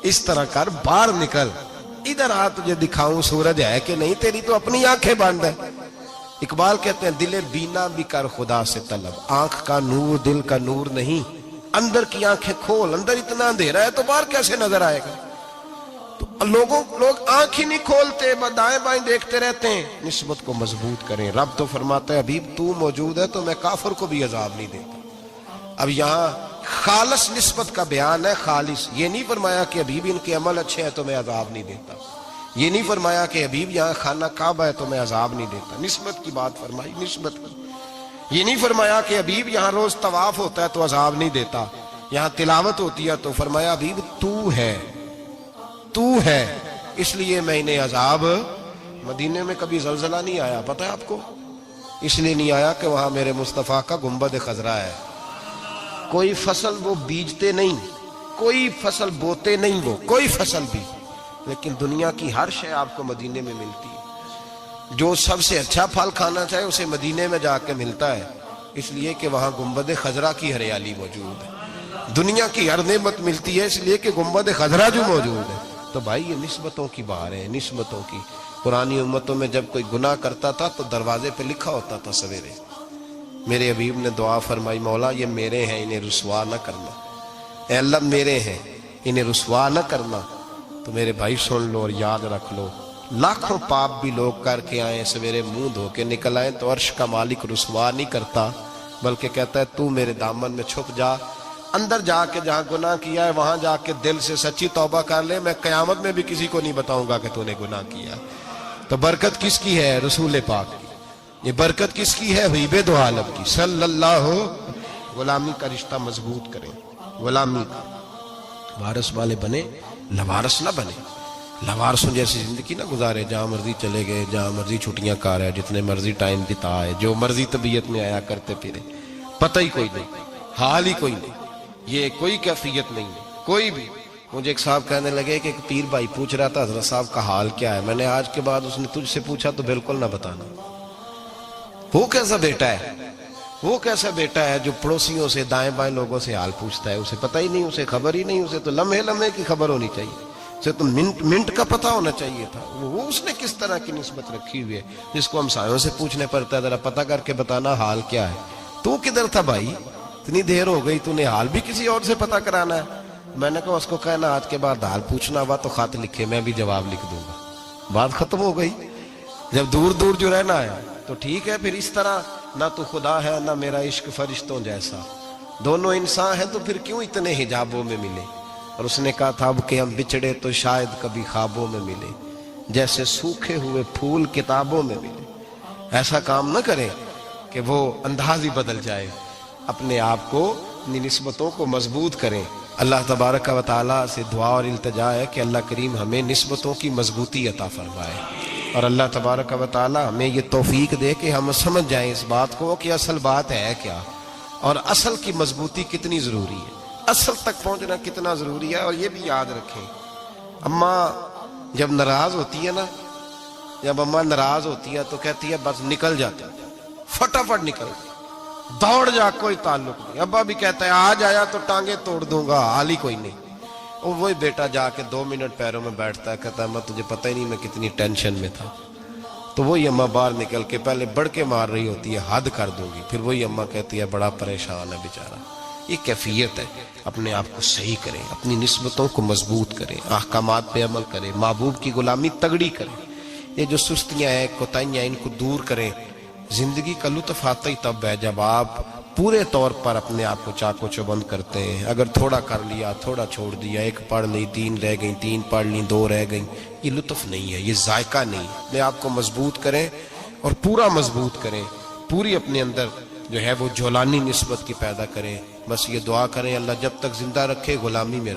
اس طرح کر، باہر نکل، ادھر آ تجھے دکھاؤں سورج ہے کہ نہیں، تیری تو اپنی آنکھیں بند ہے۔ اقبال کہتے ہیں دل بینا بھی کر خدا سے طلب، آنکھ کا نور دل کا نور نہیں، اندر کی آنکھیں کھول، اندر اتنا اندھیرا ہے تو باہر کیسے نظر آئے گا؟ تو لوگ آنکھ ہی نہیں کھولتے، دائیں بائیں دیکھتے رہتے ہیں۔ نسبت کو مضبوط کریں۔ رب تو فرماتا ہے حبیب تو موجود ہے تو میں کافر کو بھی عذاب نہیں دیتا۔ اب یہاں خالص نسبت کا بیان ہے، خالص، یہ نہیں فرمایا کہ حبیب ان کے عمل اچھے ہیں تو میں عذاب نہیں دیتا، یہ نہیں فرمایا کہ حبیب یہاں خانہ کعبہ ہے تو میں عذاب نہیں دیتا، نسبت کی بات فرمائی، نسبت کی۔ یہ نہیں فرمایا کہ حبیب یہاں روز طواف ہوتا ہے تو عذاب نہیں دیتا، یہاں تلاوت ہوتی ہے تو فرمایا حبیب تو ہے اس لیے میں انہیں عذاب۔ مدینے میں کبھی زلزلہ نہیں آیا، پتہ ہے آپ کو؟ اس لیے نہیں آیا کہ وہاں میرے مصطفیٰ کا گنبد خضرا ہے۔ کوئی فصل وہ بیجتے نہیں، کوئی فصل بوتے نہیں، وہ کوئی فصل بھی، لیکن دنیا کی ہر شے آپ کو مدینے میں ملتی ہے۔ جو سب سے اچھا پھل کھانا چاہے اسے مدینے میں جا کے ملتا ہے، اس لیے کہ وہاں گنبد خضرا کی ہریالی موجود ہے۔ دنیا کی ہر نعمت ملتی ہے اس لیے کہ گنبد خضرا جو موجود ہے۔ تو بھائی یہ نسبتوں کی بات ہے، نسبتوں کی۔ پرانی امتوں میں جب کوئی گناہ کرتا تھا تو دروازے پہ لکھا ہوتا تھا سویرے، میرے حبیب نے دعا فرمائی مولا یہ میرے ہیں انہیں رسوا نہ کرنا، اے اللہ میرے ہیں انہیں رسوا نہ کرنا۔ تو میرے بھائی سن لو اور یاد رکھ لو، لاکھوں پاپ بھی لوگ کر کے آئیں، سویرے منہ دھو کے نکل آئیں تو عرش کا مالک رسوا نہیں کرتا، بلکہ کہتا ہے تو میرے دامن میں چھپ جا، اندر جا کے جہاں گناہ کیا ہے وہاں جا کے دل سے سچی توبہ کر لے، میں قیامت میں بھی کسی کو نہیں بتاؤں گا کہ تو نے گناہ کیا۔ تو برکت کس کی ہے؟ رسول پاک کی۔ یہ برکت کس کی ہے؟ حبیب دو عالم کی صلی اللہ۔ غلامی کا رشتہ مضبوط کریں، غلامی کا وارث والے بنے، لوارث نہ بنے، لوارثوں جیسی زندگی نہ گزارے، جہاں مرضی چلے گئے، جہاں مرضی چھٹیاں کار ہے، جتنے مرضی ٹائم بتا ہے، جو مرضی طبیعت میں آیا کرتے پھرے، پتہ ہی کوئی نہیں، حال ہی کوئی نہیں، یہ کوئی کیفیت نہیں ہے کوئی بھی۔ مجھے ایک صاحب کہنے لگے کہ ایک پیر بھائی پوچھ رہا تھا حضرت صاحب کا حال کیا ہے، میں نے آج کے بعد اس نے تجھ سے پوچھا تو بالکل نہ بتانا، وہ کیسا بیٹا ہے، وہ کیسا بیٹا ہے جو پڑوسیوں سے دائیں بائیں لوگوں سے حال پوچھتا ہے، اسے پتہ ہی نہیں، اسے خبر ہی نہیں، اسے تو لمحے لمحے کی خبر ہونی چاہیے، اسے تو منٹ منٹ کا پتہ ہونا چاہیے تھا۔ وہ اس نے کس طرح کی نسبت رکھی ہوئی ہے جس کو ہم سایوں سے پوچھنے پڑتا ہے ذرا پتہ کر کے بتانا حال کیا ہے۔ تو کدھر تھا بھائی، اتنی دیر ہو گئی، تو نے حال بھی کسی اور سے پتہ کرانا ہے؟ میں نے کہا اس کو کہنا آج کے بعد حال پوچھنا ہوا تو خط لکھے، میں بھی جواب لکھ دوں گا، بات ختم ہو گئی۔ جب دور دور جو رہنا ہے تو ٹھیک ہے، پھر اس طرح نہ تو خدا ہے نہ میرا عشق فرشتوں جیسا، دونوں انسان ہیں تو پھر کیوں اتنے حجابوں میں ملے؟ اور اس نے کہا تھا اب کہ ہم بچھڑے تو شاید کبھی خوابوں میں ملے، جیسے سوکھے ہوئے پھول کتابوں میں ملے۔ ایسا کام نہ کریں کہ وہ انداز ہی بدل جائے، اپنے آپ کو، اپنی نسبتوں کو مضبوط کریں۔ اللہ تبارک و تعالیٰ سے دعا اور التجا ہے کہ اللہ کریم ہمیں نسبتوں کی مضبوطی عطا فرمائے، اور اللہ تبارک و تعالیٰ ہمیں یہ توفیق دے کہ ہم سمجھ جائیں اس بات کو کہ اصل بات ہے کیا، اور اصل کی مضبوطی کتنی ضروری ہے، اصل تک پہنچنا کتنا ضروری ہے۔ اور یہ بھی یاد رکھیں، اماں جب ناراض ہوتی ہے نا، جب اماں ناراض ہوتی ہے تو کہتی ہے بس نکل جاتے ہیں، فٹافٹ نکل دوڑ جا، کوئی تعلق نہیں۔ ابا بھی کہتا ہے آج آیا تو ٹانگیں توڑ دوں گا، حال ہی کوئی نہیں۔ اور وہی بیٹا جا کے 2 منٹ پیروں میں بیٹھتا ہے، کہتا ہے اماں تجھے پتہ ہی نہیں میں کتنی ٹینشن میں تھا۔ تو وہی اماں باہر نکل کے پہلے بڑھ کے مار رہی ہوتی ہے حد کر دوں گی، پھر وہی اماں کہتی ہے بڑا پریشان ہے بیچارہ۔ یہ کیفیت ہے، اپنے آپ کو صحیح کریں، اپنی نسبتوں کو مضبوط کریں، احکامات پہ عمل کریں، محبوب کی غلامی تگڑی کریں۔ یہ جو سستیاں ہیں، کوتاہیاں، ان کو دور کریں۔ زندگی کا لطف آتا ہی تب ہے جب آپ پورے طور پر اپنے آپ کو چاق و چوبند کرتے ہیں۔ اگر تھوڑا کر لیا، تھوڑا چھوڑ دیا، 1 پڑھ لی، 3 رہ گئیں، 3 پڑھ لیں، 2 رہ گئیں، یہ لطف نہیں ہے، یہ ذائقہ نہیں۔ اپنے آپ کو مضبوط کریں اور پورا مضبوط کریں، پوری اپنے اندر جو ہے وہ جولانی نسبت کی پیدا کریں۔ بس یہ دعا کریں اللہ جب تک زندہ رکھے غلامی میں